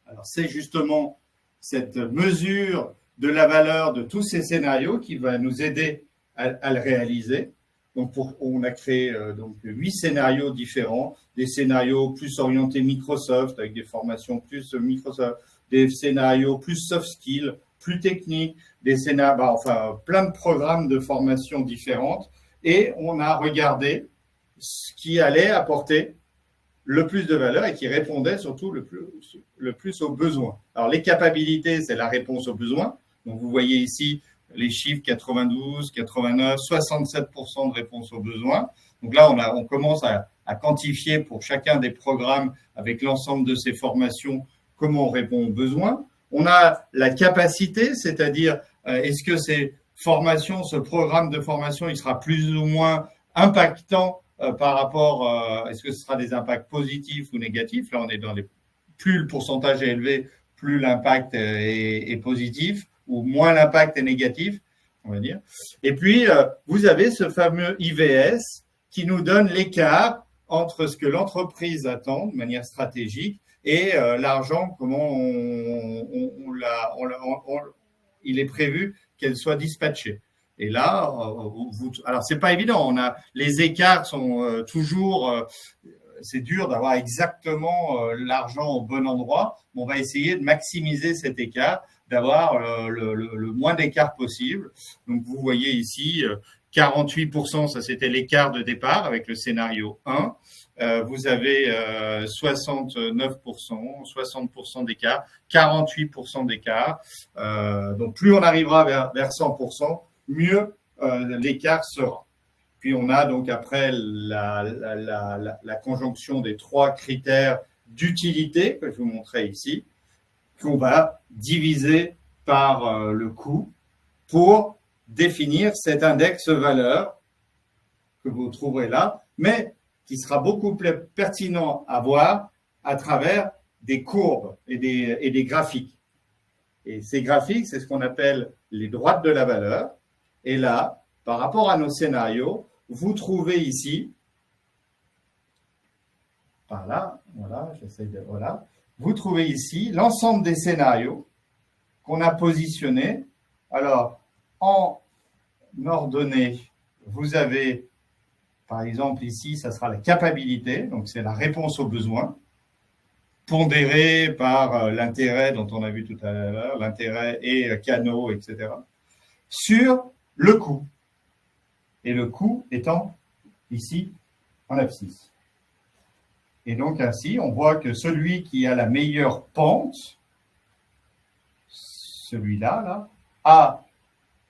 Alors c'est justement cette mesure de la valeur de tous ces scénarios qui va nous aider à le réaliser. Donc on a créé donc 8 scénarios différents, des scénarios plus orientés Microsoft avec des formations plus Microsoft, des scénarios plus soft skills, plus techniques, des scénarios, enfin plein de programmes de formation différentes, et on a regardé ce qui allait apporter le plus de valeur et qui répondait surtout le plus aux besoins. Alors les capacités, c'est la réponse aux besoins. Donc vous voyez ici les chiffres 92, 89, 67% de réponse aux besoins. Donc là, on commence à quantifier pour chacun des programmes avec l'ensemble de ces formations comment on répond aux besoins. On a la capacité, c'est-à-dire est-ce que ces formations, ce programme de formation, il sera plus ou moins impactant par rapport, est-ce que ce sera des impacts positifs ou négatifs? Là, on est dans les, plus le pourcentage est élevé, plus l'impact est positif, ou moins l'impact est négatif, on va dire. Et puis, vous avez ce fameux IVS qui nous donne l'écart entre ce que l'entreprise attend de manière stratégique et l'argent, comment il est prévu qu'elle soit dispatchée. Et là, alors c'est pas évident. Les écarts sont toujours. C'est dur d'avoir exactement l'argent au bon endroit. Mais on va essayer de maximiser cet écart, d'avoir le moins d'écart possible. Donc vous voyez ici 48%, ça c'était l'écart de départ avec le scénario 1. Vous avez 69%, 60% d'écart, 48% d'écart. Donc plus on arrivera vers 100%, mieux l'écart sera. Puis on a donc après la conjonction des 3 critères d'utilité que je vous montrais ici, qu'on va diviser par le coût pour définir cet index valeur que vous trouverez là, mais qui sera beaucoup plus pertinent à voir à travers des courbes et des graphiques. Et ces graphiques, c'est ce qu'on appelle les droites de la valeur. Et là, par rapport à nos scénarios, vous trouvez ici, par là, voilà, j'essaie de, voilà, vous trouvez ici l'ensemble des scénarios qu'on a positionnés. Alors, en ordonnée, vous avez, par exemple, ici, ça sera la capacité, donc c'est la réponse aux besoins, pondérée par l'intérêt dont on a vu tout à l'heure, l'intérêt et canaux, etc., sur le coût. Et le coût étant ici en abscisse. Et donc ainsi, on voit que celui qui a la meilleure pente, celui-là, là, a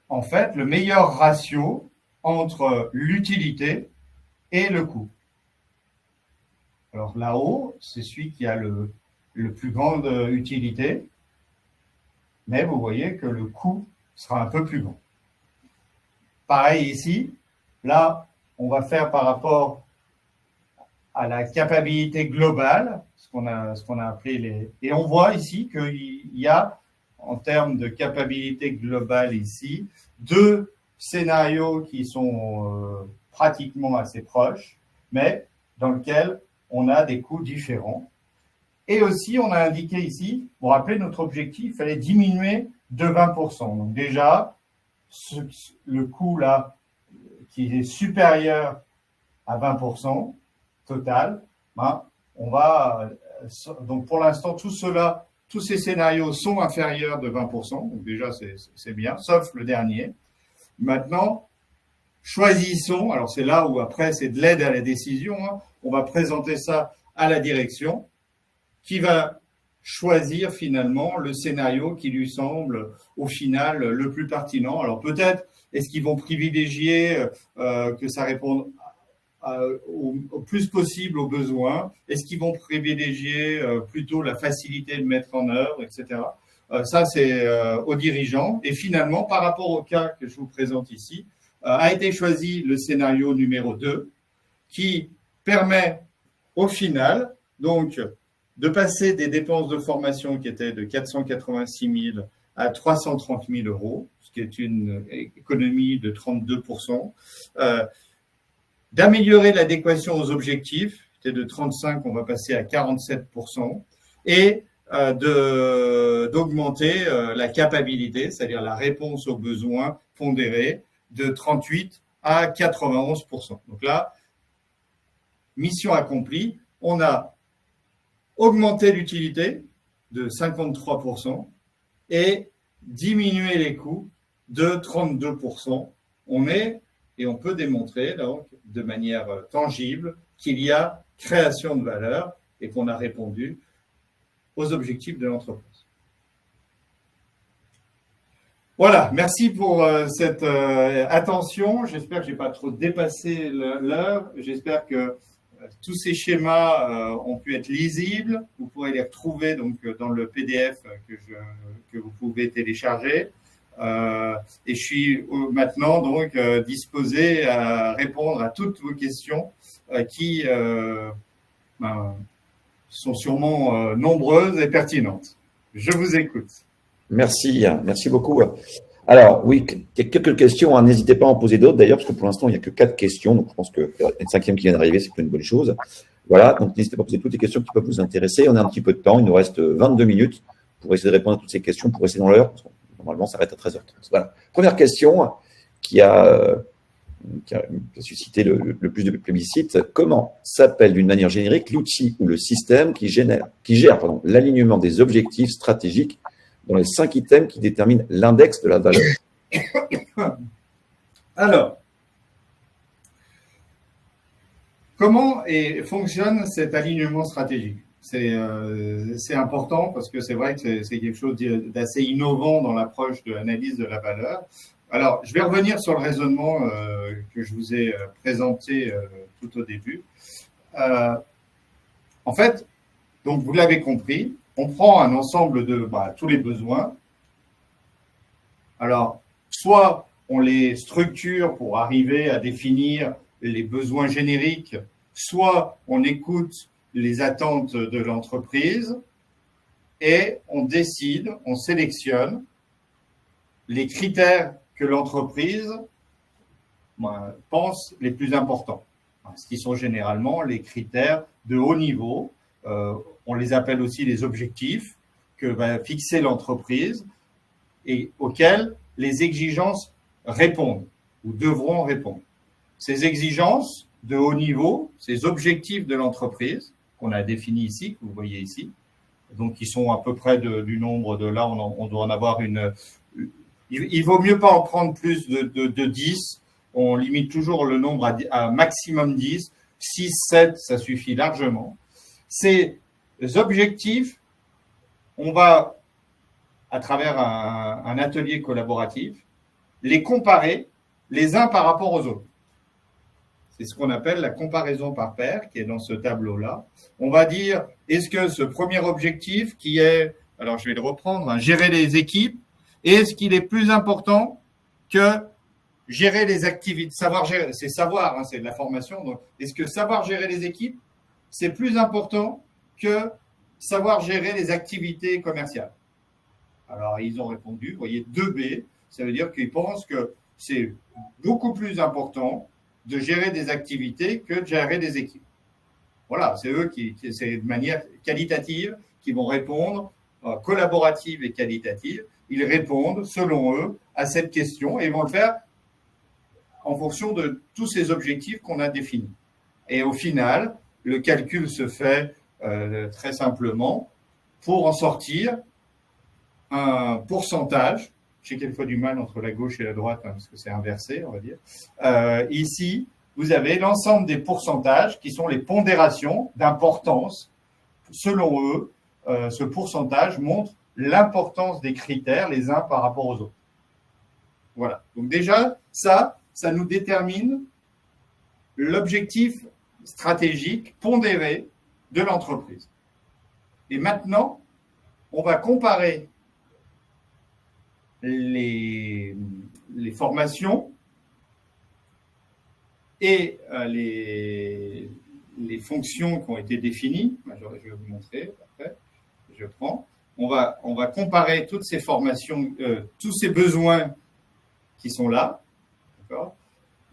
en fait le meilleur ratio entre l'utilité et le coût. Alors là-haut, c'est celui qui a le plus grande utilité. mais vous voyez que le coût sera un peu plus grand. Pareil ici, là, on va faire par rapport à la capacité globale, ce qu'on a appelé les… Et on voit ici qu'il y a, en termes de capacité globale ici, deux scénarios qui sont pratiquement assez proches, mais dans lesquels on a des coûts différents. Et aussi, on a indiqué ici, vous vous rappelez, notre objectif, il fallait diminuer de 20%. Donc déjà, le coût là, qui est supérieur à 20% total, ben, on va… Donc pour l'instant, tous ces scénarios sont inférieurs de 20%. Donc déjà, c'est bien, sauf le dernier. Maintenant, choisissons, alors c'est là où après c'est de l'aide à la décision, hein. On va présenter ça à la direction qui va choisir finalement le scénario qui lui semble au final le plus pertinent. Alors peut-être est-ce qu'ils vont privilégier que ça réponde au plus possible aux besoins, est-ce qu'ils vont privilégier plutôt la facilité de mettre en œuvre, etc. Ça c'est aux dirigeants. Et finalement, par rapport au cas que je vous présente ici, a été choisi le scénario numéro 2 qui permet au final donc de passer des dépenses de formation qui étaient de 486 000 à 330 000 euros, ce qui est une économie de 32%, d'améliorer l'adéquation aux objectifs, c'était de 35, on va passer à 47%, et d'augmenter la capacité, c'est-à-dire la réponse aux besoins pondérés, de 38 à 91%. Donc là, mission accomplie, on a augmenté l'utilité de 53% et diminuer les coûts de 32%. Et on peut démontrer donc, de manière tangible qu'il y a création de valeur et qu'on a répondu aux objectifs de l'entreprise. Voilà, merci pour cette attention. J'espère que je n'ai pas trop dépassé l'heure. J'espère que tous ces schémas ont pu être lisibles. Vous pourrez les retrouver donc, dans le PDF que vous pouvez télécharger. Et je suis maintenant donc disposé à répondre à toutes vos questions qui sont sûrement nombreuses et pertinentes. Je vous écoute. Merci beaucoup. Alors, oui, quelques questions, hein. N'hésitez pas à en poser d'autres d'ailleurs, parce que pour l'instant, il n'y a que 4 questions. Donc, je pense qu'il y a une 5e qui vient d'arriver, c'est une bonne chose. Voilà, donc n'hésitez pas à poser toutes les questions qui peuvent vous intéresser. On a un petit peu de temps, il nous reste 22 minutes pour essayer de répondre à toutes ces questions, pour rester dans l'heure. Normalement, ça arrête à 13h30. Voilà. Première question qui a suscité le plus de plébiscite. Comment s'appelle d'une manière générique l'outil ou le système qui gère l'alignement des objectifs stratégiques dans les 5 items qui déterminent l'index de la valeur? Alors, comment fonctionne cet alignement stratégique? C'est important parce que c'est vrai que c'est quelque chose d'assez innovant dans l'approche de l'analyse de la valeur. Alors, je vais revenir sur le raisonnement que je vous ai présenté tout au début. En fait, donc vous l'avez compris, on prend un ensemble de tous les besoins. Alors, soit on les structure pour arriver à définir les besoins génériques, soit on écoute les attentes de l'entreprise et on décide, on sélectionne les critères que l'entreprise pense les plus importants, ce qui sont généralement les critères de haut niveau. On les appelle aussi les objectifs que va fixer l'entreprise et auxquels les exigences répondent ou devront répondre. Ces exigences de haut niveau, ces objectifs de l'entreprise qu'on a définis ici, que vous voyez ici, donc qui sont à peu près du nombre de là, on doit en avoir une… Il vaut mieux pas en prendre plus de 10. On limite toujours le nombre à maximum 10. 6, 7, ça suffit largement. Ces objectifs, on va, à travers un atelier collaboratif, les comparer les uns par rapport aux autres. C'est ce qu'on appelle la comparaison par pair, qui est dans ce tableau-là. On va dire, est-ce que ce premier objectif, qui est alors je vais le reprendre, hein, gérer les équipes. Et est-ce qu'il est plus important que gérer les activités, savoir gérer, c'est savoir, hein, c'est de la formation. Donc, est-ce que savoir gérer les équipes, c'est plus important que savoir gérer les activités commerciales? Alors, ils ont répondu, vous voyez, 2B, ça veut dire qu'ils pensent que c'est beaucoup plus important de gérer des activités que de gérer des équipes. Voilà, c'est eux c'est de manière qualitative, qui vont répondre, collaborative et qualitative. Ils répondent, selon eux, à cette question et ils vont le faire en fonction de tous ces objectifs qu'on a définis. Et au final, le calcul se fait très simplement pour en sortir un pourcentage. J'ai quelquefois du mal entre la gauche et la droite, hein, parce que c'est inversé, on va dire. Ici, vous avez l'ensemble des pourcentages qui sont les pondérations d'importance. Selon eux, ce pourcentage montre l'importance des critères les uns par rapport aux autres. Voilà. Donc déjà, ça nous détermine l'objectif stratégique pondéré de l'entreprise. Et maintenant, on va comparer les formations et les fonctions qui ont été définies. Je vais vous montrer après. Je prends. On va comparer toutes ces formations, tous ces besoins qui sont là. D'accord ?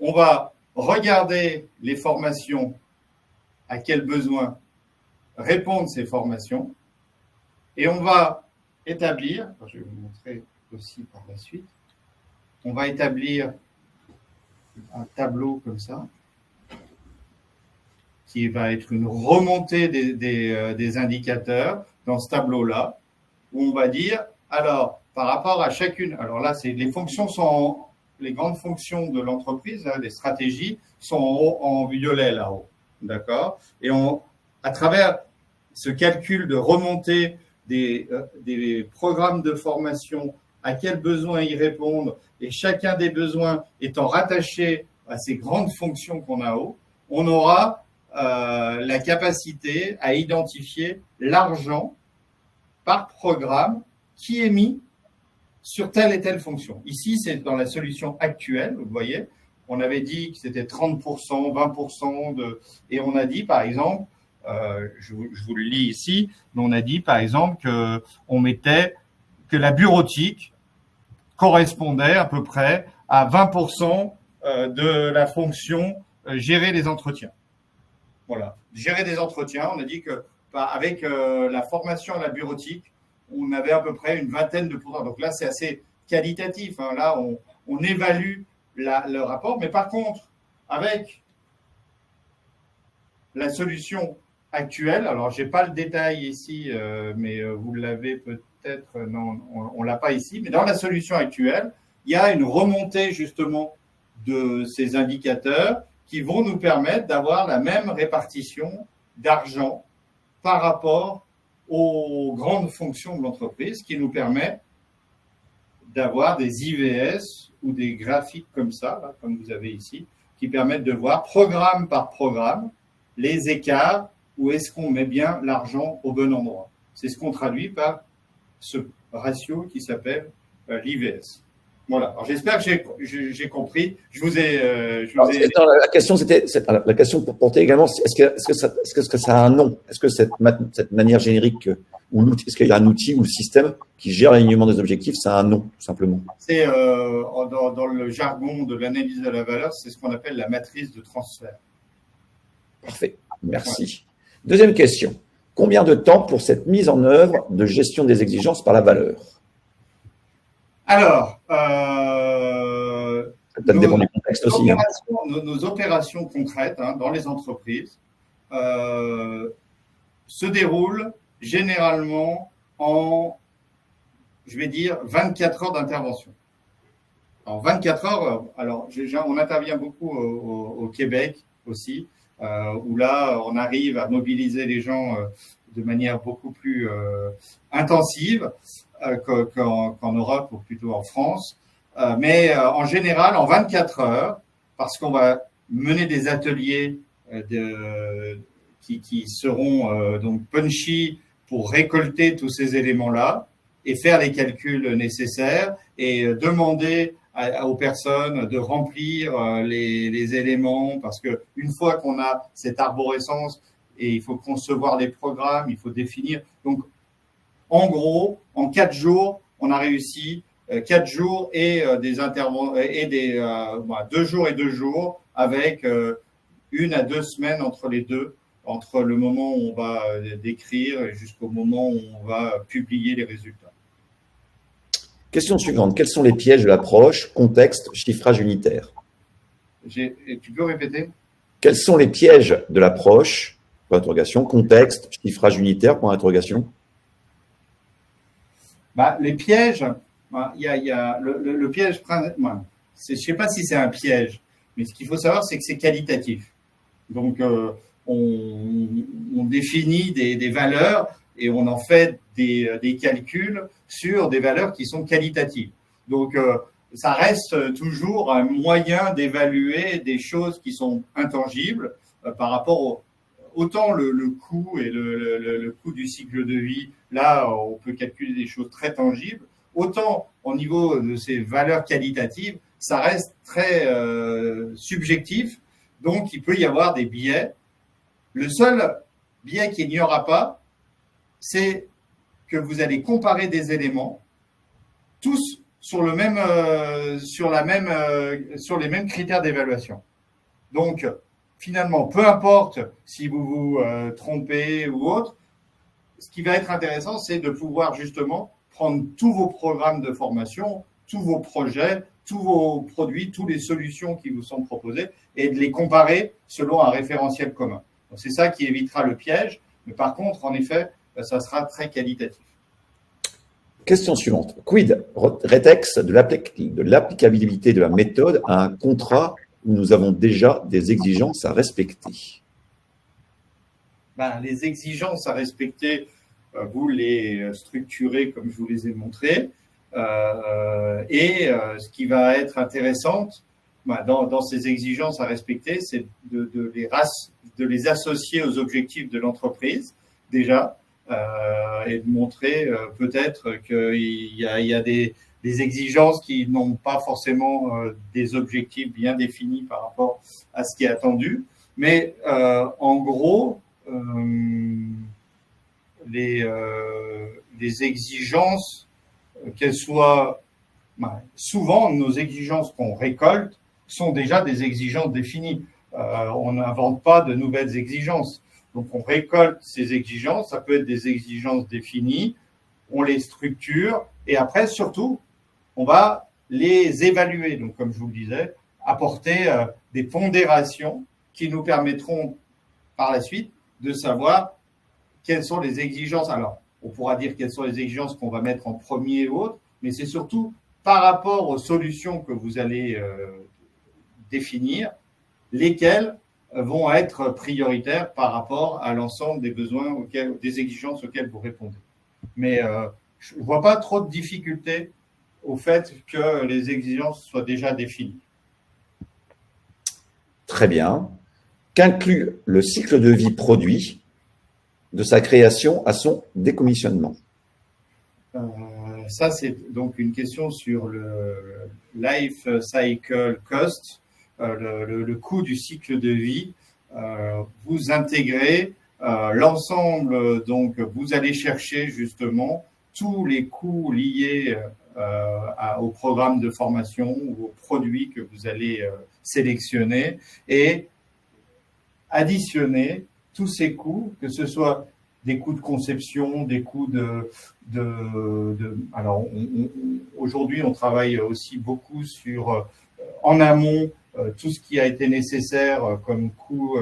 On va regarder les formations, à quels besoins répondent ces formations, et on va établir, je vais vous montrer aussi par la suite, on va établir un tableau comme ça, qui va être une remontée des indicateurs dans ce tableau-là, où on va dire, alors, par rapport à chacune, alors là, les fonctions sont, les grandes fonctions de l'entreprise, hein, les stratégies, sont en violet là-haut, d'accord? Et à travers ce calcul de remontée des programmes de formation, à quels besoins ils répondent, et chacun des besoins étant rattaché à ces grandes fonctions qu'on a haut, on aura la capacité à identifier l'argent par programme qui est mis sur telle et telle fonction. Ici, c'est dans la solution actuelle, vous voyez, on avait dit que c'était 30%, 20%, et on a dit, par exemple, je vous le lis ici, mais on a dit, par exemple, qu'on mettait que la bureautique correspondait à peu près à 20% de la fonction gérer les entretiens. Voilà, gérer des entretiens, on a dit que avec la formation à la bureautique, on avait à peu près une vingtaine de pourcents. Donc là, c'est assez qualitatif. Hein. Là, on évalue le rapport. Mais par contre, avec la solution actuelle, alors je n'ai pas le détail ici, mais vous l'avez peut-être, non, on ne l'a pas ici, mais dans la solution actuelle, il y a une remontée justement de ces indicateurs qui vont nous permettre d'avoir la même répartition d'argent par rapport aux grandes fonctions de l'entreprise, qui nous permet d'avoir des IVS ou des graphiques comme ça, là, comme vous avez ici, qui permettent de voir programme par programme les écarts, où est-ce qu'on met bien l'argent au bon endroit. C'est ce qu'on traduit par ce ratio qui s'appelle l'IVS. Voilà. Alors j'espère que j'ai compris. La question c'était la question pour porter également. Est-ce que ça a un nom? Est-ce que cette manière générique ou est-ce qu'il y a un outil ou système qui gère l'alignement des objectifs? Ça a un nom, tout simplement. C'est dans le jargon de l'analyse de la valeur, c'est ce qu'on appelle la matrice de transfert. Parfait. Merci. Deuxième question. Combien de temps pour cette mise en œuvre de gestion des exigences par la valeur? Alors, ça dépend du contexte aussi. Nos opérations concrètes dans les entreprises se déroulent généralement en, je vais dire, 24 heures d'intervention. En 24 heures, alors on intervient beaucoup au Québec aussi, où là, on arrive à mobiliser les gens de manière beaucoup plus intensive qu'en Europe ou plutôt en France. Mais en général, en 24 heures, parce qu'on va mener des ateliers qui seront donc punchy pour récolter tous ces éléments-là et faire les calculs nécessaires et demander aux personnes de remplir les éléments, parce que une fois qu'on a cette arborescence, et il faut concevoir les programmes, il faut définir. Donc, en gros, en 4 jours, on a réussi 4 jours et des interventions et 2 jours et 2 jours, avec 1 à 2 semaines entre les deux, entre le moment où on va décrire et jusqu'au moment où on va publier les résultats. Question suivante. Quels sont les pièges de l'approche, contexte, chiffrage unitaire? Tu peux répéter? Quels sont les pièges de l'approche, point d'interrogation, contexte, chiffrage unitaire, point d'interrogation? Les pièges, il y a le piège, je ne sais pas si c'est un piège, mais ce qu'il faut savoir, c'est que c'est qualitatif. Donc, on définit des valeurs et on en fait des calculs sur des valeurs qui sont qualitatives. Donc, ça reste toujours un moyen d'évaluer des choses qui sont intangibles par rapport autant le coût et le coût du cycle de vie. Là, on peut calculer des choses très tangibles. Autant au niveau de ces valeurs qualitatives, ça reste très subjectif. Donc, il peut y avoir des biais. Le seul biais qu'il n'y aura pas, c'est que vous allez comparer des éléments, tous sur les mêmes critères d'évaluation. Donc, finalement, peu importe si vous vous trompez ou autre, ce qui va être intéressant, c'est de pouvoir justement prendre tous vos programmes de formation, tous vos projets, tous vos produits, toutes les solutions qui vous sont proposées et de les comparer selon un référentiel commun. C'est ça qui évitera le piège, mais par contre, en effet, ça sera très qualitatif. Question suivante. Quid Retex de l'applicabilité de la méthode à un contrat où nous avons déjà des exigences à respecter? Les exigences à respecter, vous les structurez comme je vous les ai montrées. Ce qui va être intéressant dans ces exigences à respecter, c'est de les associer aux objectifs de l'entreprise, déjà, et de montrer peut-être qu'il y a des exigences qui n'ont pas forcément des objectifs bien définis par rapport à ce qui est attendu. Mais en gros, les exigences, qu'elles soient… souvent, nos exigences qu'on récolte sont déjà des exigences définies. On n'invente pas de nouvelles exigences. Donc, on récolte ces exigences, ça peut être des exigences définies, on les structure et après, surtout, on va les évaluer. Donc, comme je vous le disais, apporter des pondérations qui nous permettront par la suite de savoir quelles sont les exigences. Alors, on pourra dire quelles sont les exigences qu'on va mettre en premier ou autre, mais c'est surtout par rapport aux solutions que vous allez définir, lesquelles vont être prioritaires par rapport à l'ensemble des besoins, des exigences auxquelles vous répondez. Mais je ne vois pas trop de difficultés au fait que les exigences soient déjà définies. Très bien. Qu'inclut le cycle de vie produit de sa création à son décommissionnement? Ça, c'est donc une question sur le life cycle cost, le coût du cycle de vie. Vous intégrez l'ensemble, donc vous allez chercher justement tous les coûts liés au programme de formation ou aux produits que vous allez sélectionner et additionner tous ces coûts, que ce soit des coûts de conception, des coûts alors, aujourd'hui, on travaille aussi beaucoup sur, en amont, tout ce qui a été nécessaire comme coût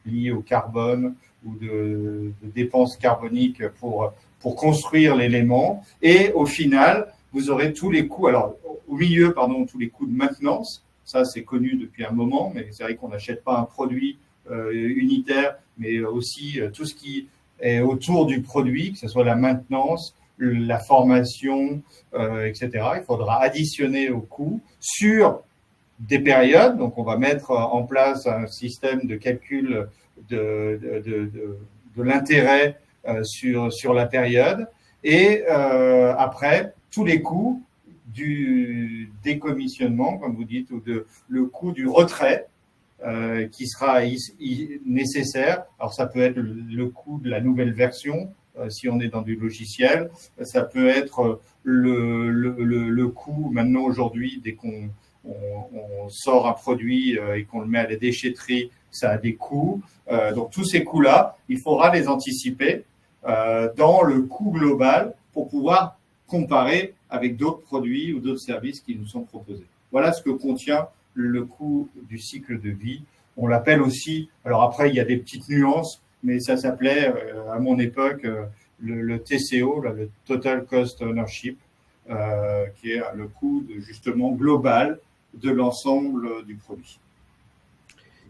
lié au carbone ou de dépenses carboniques pour construire l'élément. Et au final, vous aurez tous les coûts, alors au milieu, tous les coûts de maintenance. Ça, c'est connu depuis un moment, mais c'est vrai qu'on n'achète pas un produit unitaire, mais aussi tout ce qui est autour du produit, que ce soit la maintenance, la formation, etc. Il faudra additionner au coût sur des périodes. Donc, on va mettre en place un système de calcul de l'intérêt sur la période. Et après, tous les coûts du décommissionnement, comme vous dites, ou le coût du retrait qui sera nécessaire. Alors, ça peut être le coût de la nouvelle version, si on est dans du logiciel. Ça peut être le coût, maintenant, aujourd'hui, dès qu'on sort un produit et qu'on le met à la déchetterie, ça a des coûts. Donc, tous ces coûts-là, il faudra les anticiper dans le coût global pour pouvoir comparer avec d'autres produits ou d'autres services qui nous sont proposés. Voilà ce que contient le coût du cycle de vie. On l'appelle aussi, alors après il y a des petites nuances, mais ça s'appelait à mon époque le TCO, le Total Cost Ownership, qui est le coût justement global de l'ensemble du produit.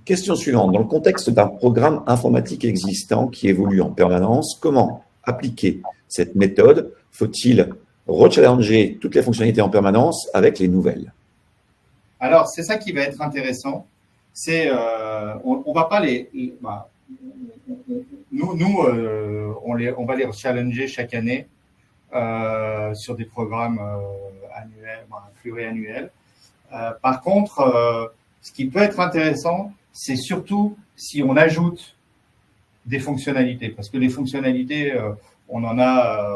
Question suivante. Dans le contexte d'un programme informatique existant qui évolue en permanence, comment appliquer cette méthode? Faut-il rechallenger toutes les fonctionnalités en permanence avec les nouvelles? Alors, c'est ça qui va être intéressant. C'est, on va pas on va les challenger chaque année sur des programmes annuels, pluriannuels. Par contre, ce qui peut être intéressant, c'est surtout si on ajoute des fonctionnalités, parce que les fonctionnalités, on en a,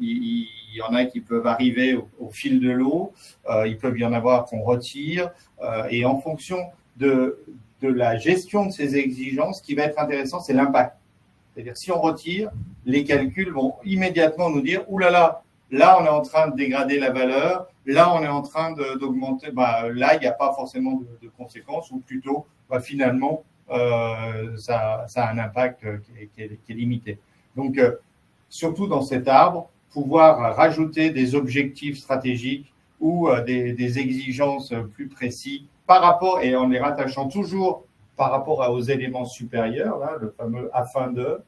il y en a qui peuvent arriver au fil de l'eau, il peut y en avoir qu'on retire, et en fonction de la gestion de ces exigences, ce qui va être intéressant, c'est l'impact. C'est-à-dire, si on retire, les calculs vont immédiatement nous dire, oulala, là, on est en train de dégrader la valeur, là, on est en train d'augmenter, là, il n'y a pas forcément de conséquences, ou plutôt, finalement, ça a un impact qui est limité. Donc, surtout dans cet arbre, pouvoir rajouter des objectifs stratégiques ou des exigences plus précises par rapport, et en les rattachant toujours par rapport aux éléments supérieurs, là, le fameux afin de,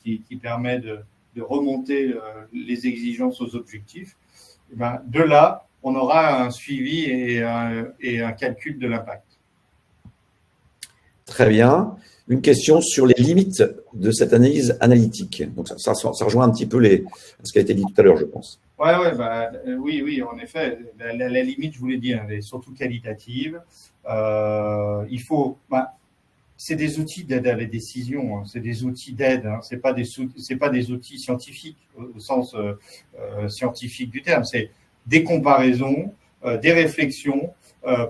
qui permet de remonter les exigences aux objectifs. Et de là, on aura un suivi et un calcul de l'impact. Très bien. Une question sur les limites de cette analyse analytique. Donc, ça rejoint un petit peu ce qui a été dit tout à l'heure, je pense. Oui, en effet. La limite, je vous l'ai dit, elle est surtout qualitative. Il faut... c'est des outils d'aide à la décision, hein. C'est des outils d'aide, hein. C'est pas des outils scientifiques au sens scientifique du terme. C'est des comparaisons, des réflexions.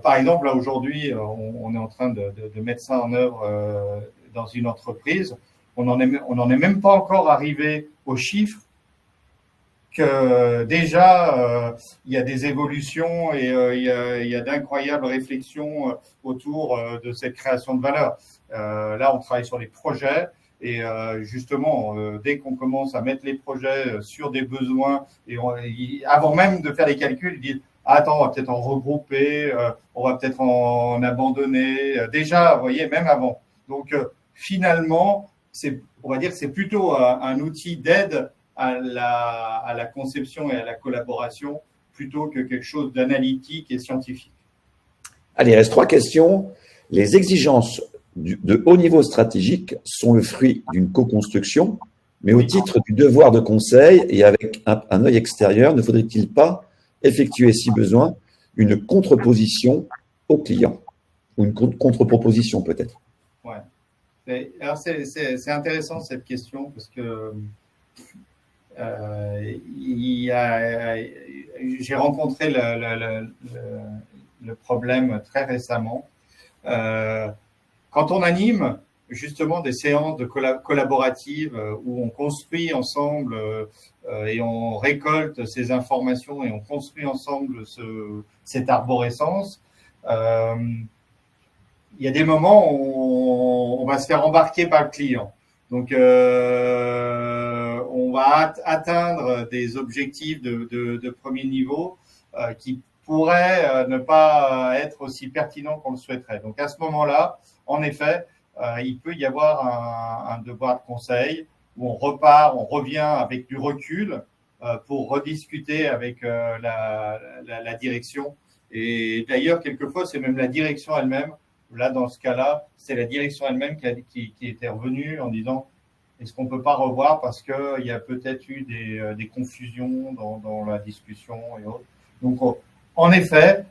Par exemple, là aujourd'hui, on est en train de mettre ça en œuvre dans une entreprise. On n'en est même pas encore arrivé aux chiffres que déjà il y a des évolutions et il y a d'incroyables réflexions autour de cette création de valeur. Là, on travaille sur les projets et justement, dès qu'on commence à mettre les projets sur des besoins et avant même de faire les calculs, ils disent attends, on va peut-être en regrouper, on va peut-être en abandonner. Déjà, vous voyez, même avant. Donc finalement, on va dire que c'est plutôt un outil d'aide à la conception et à la collaboration plutôt que quelque chose d'analytique et scientifique. Allez, il reste 3 questions. Les exigences de haut niveau stratégique sont le fruit d'une co-construction, mais au titre du devoir de conseil et avec un œil extérieur, ne faudrait-il pas effectuer, si besoin, une contre-position au client ou une contre-proposition peut-être? Ouais. Alors c'est intéressant cette question parce que j'ai rencontré le problème très récemment. Quand on anime justement des séances collaboratives où on construit ensemble et on récolte ces informations et on construit ensemble cette arborescence, il y a des moments où on va se faire embarquer par le client. Donc, on va atteindre des objectifs de premier niveau qui pourraient ne pas être aussi pertinents qu'on le souhaiterait. Donc, à ce moment-là, en effet, il peut y avoir un devoir de conseil où on revient avec du recul pour rediscuter avec la direction. Et d'ailleurs, quelquefois, c'est même la direction elle-même. Là, dans ce cas-là, c'est la direction elle-même qui était revenue en disant est-ce qu'on ne peut pas revoir parce qu'il y a peut-être eu des confusions dans la discussion et autres. Donc, en effet,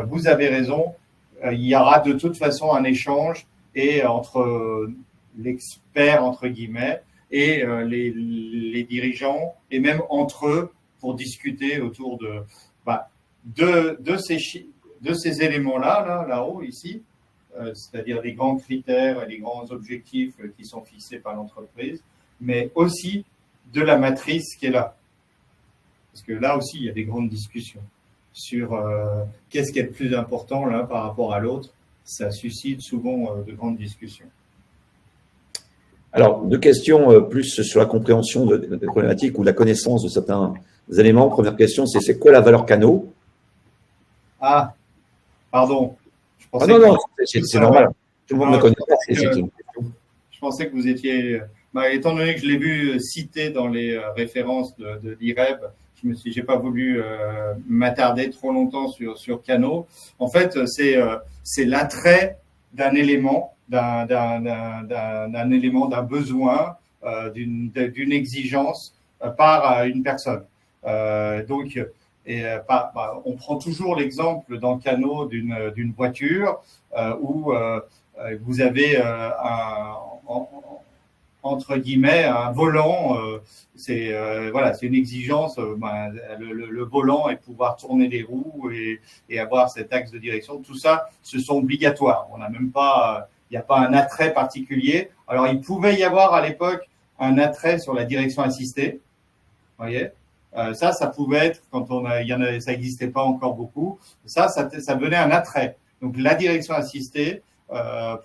vous avez raison, il y aura de toute façon un échange et entre l'expert, entre guillemets, et les dirigeants, et même entre eux, pour discuter autour de ces éléments-là, là-haut, ici, c'est-à-dire les grands critères et les grands objectifs qui sont fixés par l'entreprise, mais aussi de la matrice qui est là. Parce que là aussi, il y a des grandes discussions sur qu'est-ce qui est le plus important l'un par rapport à l'autre. Ça suscite souvent de grandes discussions. Alors, deux questions plus sur la compréhension des problématiques ou la connaissance de certains éléments. Première question, c'est quoi la valeur Kano? Ah, pardon. Non, c'est normal. Tout le monde ne connaît pas. Je pensais que vous étiez… étant donné que je l'ai vu cité dans les références de l'IREB, j'ai pas voulu m'attarder trop longtemps sur Kano. En fait, c'est l'attrait d'un élément, d'un besoin, d'une exigence par une personne. On prend toujours l'exemple dans Kano d'une voiture où vous avez entre guillemets un volant, c'est une exigence, le volant et pouvoir tourner les roues et avoir cet axe de direction, tout ça, ce sont obligatoires. On n'a même pas, il n'y a pas un attrait particulier. Alors il pouvait y avoir à l'époque un attrait sur la direction assistée, vous voyez. Ça pouvait être quand ça n'existait pas encore beaucoup. Ça venait un attrait. Donc la direction assistée,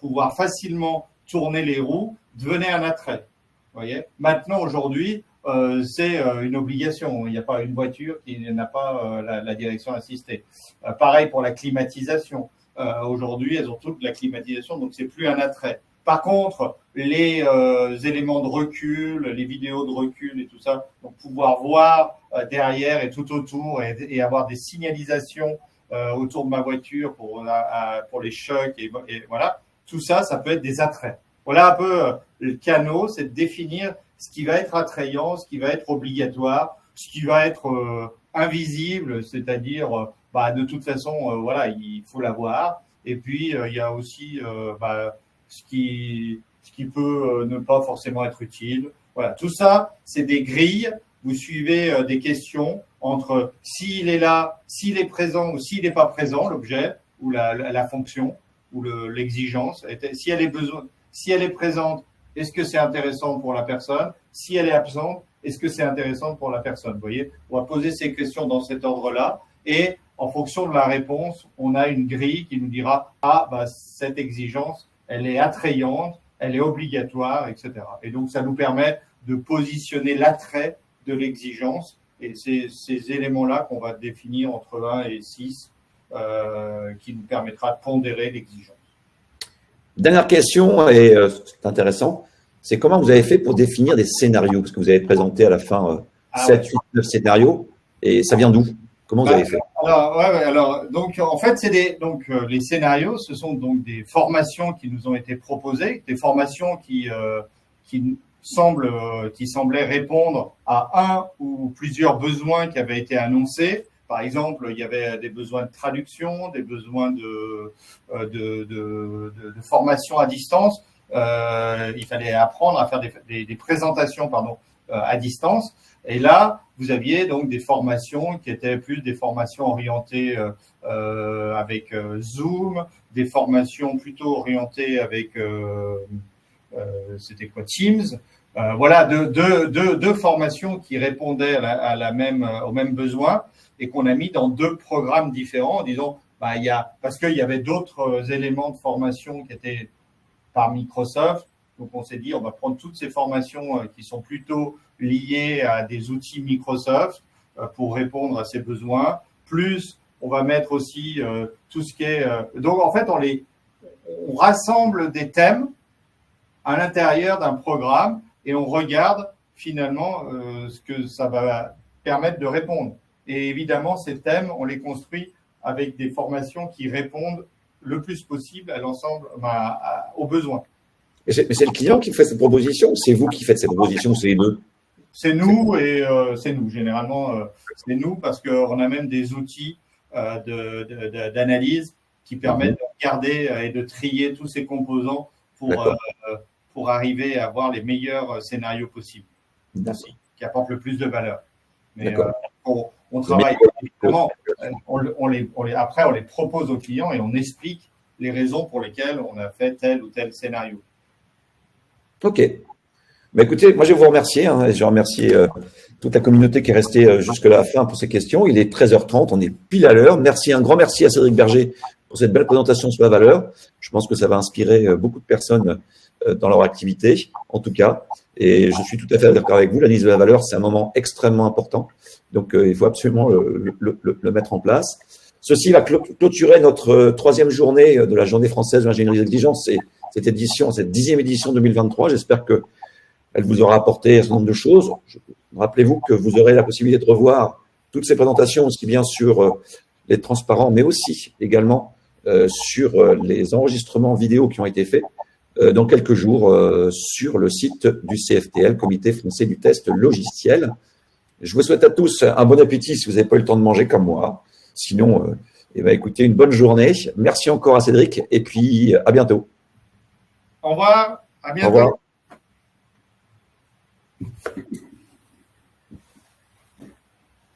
pouvoir facilement tourner les roues, devenait un attrait. Vous voyez. Maintenant, aujourd'hui, c'est une obligation. Il n'y a pas une voiture qui n'a pas la direction assistée. Pareil pour la climatisation. Aujourd'hui, elles ont toutes la climatisation, donc c'est plus un attrait. Par contre, les éléments de recul, les vidéos de recul et tout ça, donc pouvoir voir derrière et tout autour et avoir des signalisations autour de ma voiture pour les chocs et voilà, tout ça, ça peut être des attraits. Voilà un peu le Kano, c'est de définir ce qui va être attrayant, ce qui va être obligatoire, ce qui va être invisible, c'est-à-dire de toute façon, voilà, il faut l'avoir. Et puis il y a aussi ce qui peut ne pas forcément être utile. Voilà, tout ça, c'est des grilles. Vous suivez des questions entre s'il est là, s'il est présent ou s'il n'est pas présent, l'objet ou la fonction ou l'exigence. Si elle est présente, est-ce que c'est intéressant pour la personne? Si elle est absente, est-ce que c'est intéressant pour la personne? Vous voyez, on va poser ces questions dans cet ordre-là et en fonction de la réponse, on a une grille qui nous dira cette exigence, elle est attrayante, elle est obligatoire, etc. Et donc, ça nous permet de positionner l'attrait de l'exigence et c'est ces éléments-là qu'on va définir entre 1 et 6 qui nous permettra de pondérer l'exigence. Dernière question, et c'est intéressant, c'est comment vous avez fait pour définir des scénarios? Parce que vous avez présenté à la fin 7, 8, 9 scénarios, et ça vient d'où? Comment vous avez fait? Alors, donc, en fait, les scénarios, ce sont donc des formations qui nous ont été proposées, des formations qui semblaient répondre à un ou plusieurs besoins qui avaient été annoncés. Par exemple, il y avait des besoins de traduction, des besoins de formation à distance. Il fallait apprendre à faire des présentations, à distance. Et là, vous aviez donc des formations qui étaient plus des formations orientées avec Zoom, des formations plutôt orientées avec c'était quoi, Teams. Voilà, deux formations qui répondaient au même besoin et qu'on a mis dans 2 programmes différents en disant parce qu'il y avait d'autres éléments de formation qui étaient par Microsoft. Donc, on s'est dit, on va prendre toutes ces formations qui sont plutôt liées à des outils Microsoft pour répondre à ces besoins. Plus, on va mettre aussi tout ce qui est… donc, en fait, on rassemble des thèmes à l'intérieur d'un programme et on regarde finalement ce que ça va permettre de répondre. Et évidemment, ces thèmes, on les construit avec des formations qui répondent le plus possible à l'ensemble, aux besoins. Mais c'est le client qui fait cette proposition ou c'est vous qui faites cette proposition ou c'est les deux? C'est nous et c'est nous. Généralement, c'est nous parce qu'on a même des outils d'analyse qui permettent de regarder et de trier tous ces composants pour arriver à avoir les meilleurs scénarios possibles, aussi, qui apportent le plus de valeur. Mais on travaille évidemment, après on les propose aux clients et on explique les raisons pour lesquelles on a fait tel ou tel scénario. Ok. Bah écoutez, moi je vais vous remercier. Je remercie toute la communauté qui est restée jusqu'à la fin pour ces questions. Il est 13h30, on est pile à l'heure. Merci, un grand merci à Cédric Berger pour cette belle présentation sur la valeur. Je pense que ça va inspirer beaucoup de personnes dans leur activité, en tout cas. Et je suis tout à fait d'accord avec vous. L'analyse de la valeur, c'est un moment extrêmement important. Donc, il faut absolument le mettre en place. Ceci va clôturer notre 3e journée de la Journée française de l'ingénierie d'exigence. C'est cette édition, cette 10e édition 2023. J'espère que elle vous aura apporté un certain nombre de choses. Rappelez-vous que vous aurez la possibilité de revoir toutes ces présentations, aussi bien sur les transparents, mais aussi également sur les enregistrements vidéo qui ont été faits dans quelques jours sur le site du CFTL, Comité français du test logiciel. Je vous souhaite à tous un bon appétit si vous n'avez pas eu le temps de manger comme moi. Sinon, écoutez, une bonne journée. Merci encore à Cédric et puis à bientôt. Au revoir. À bientôt. Au revoir.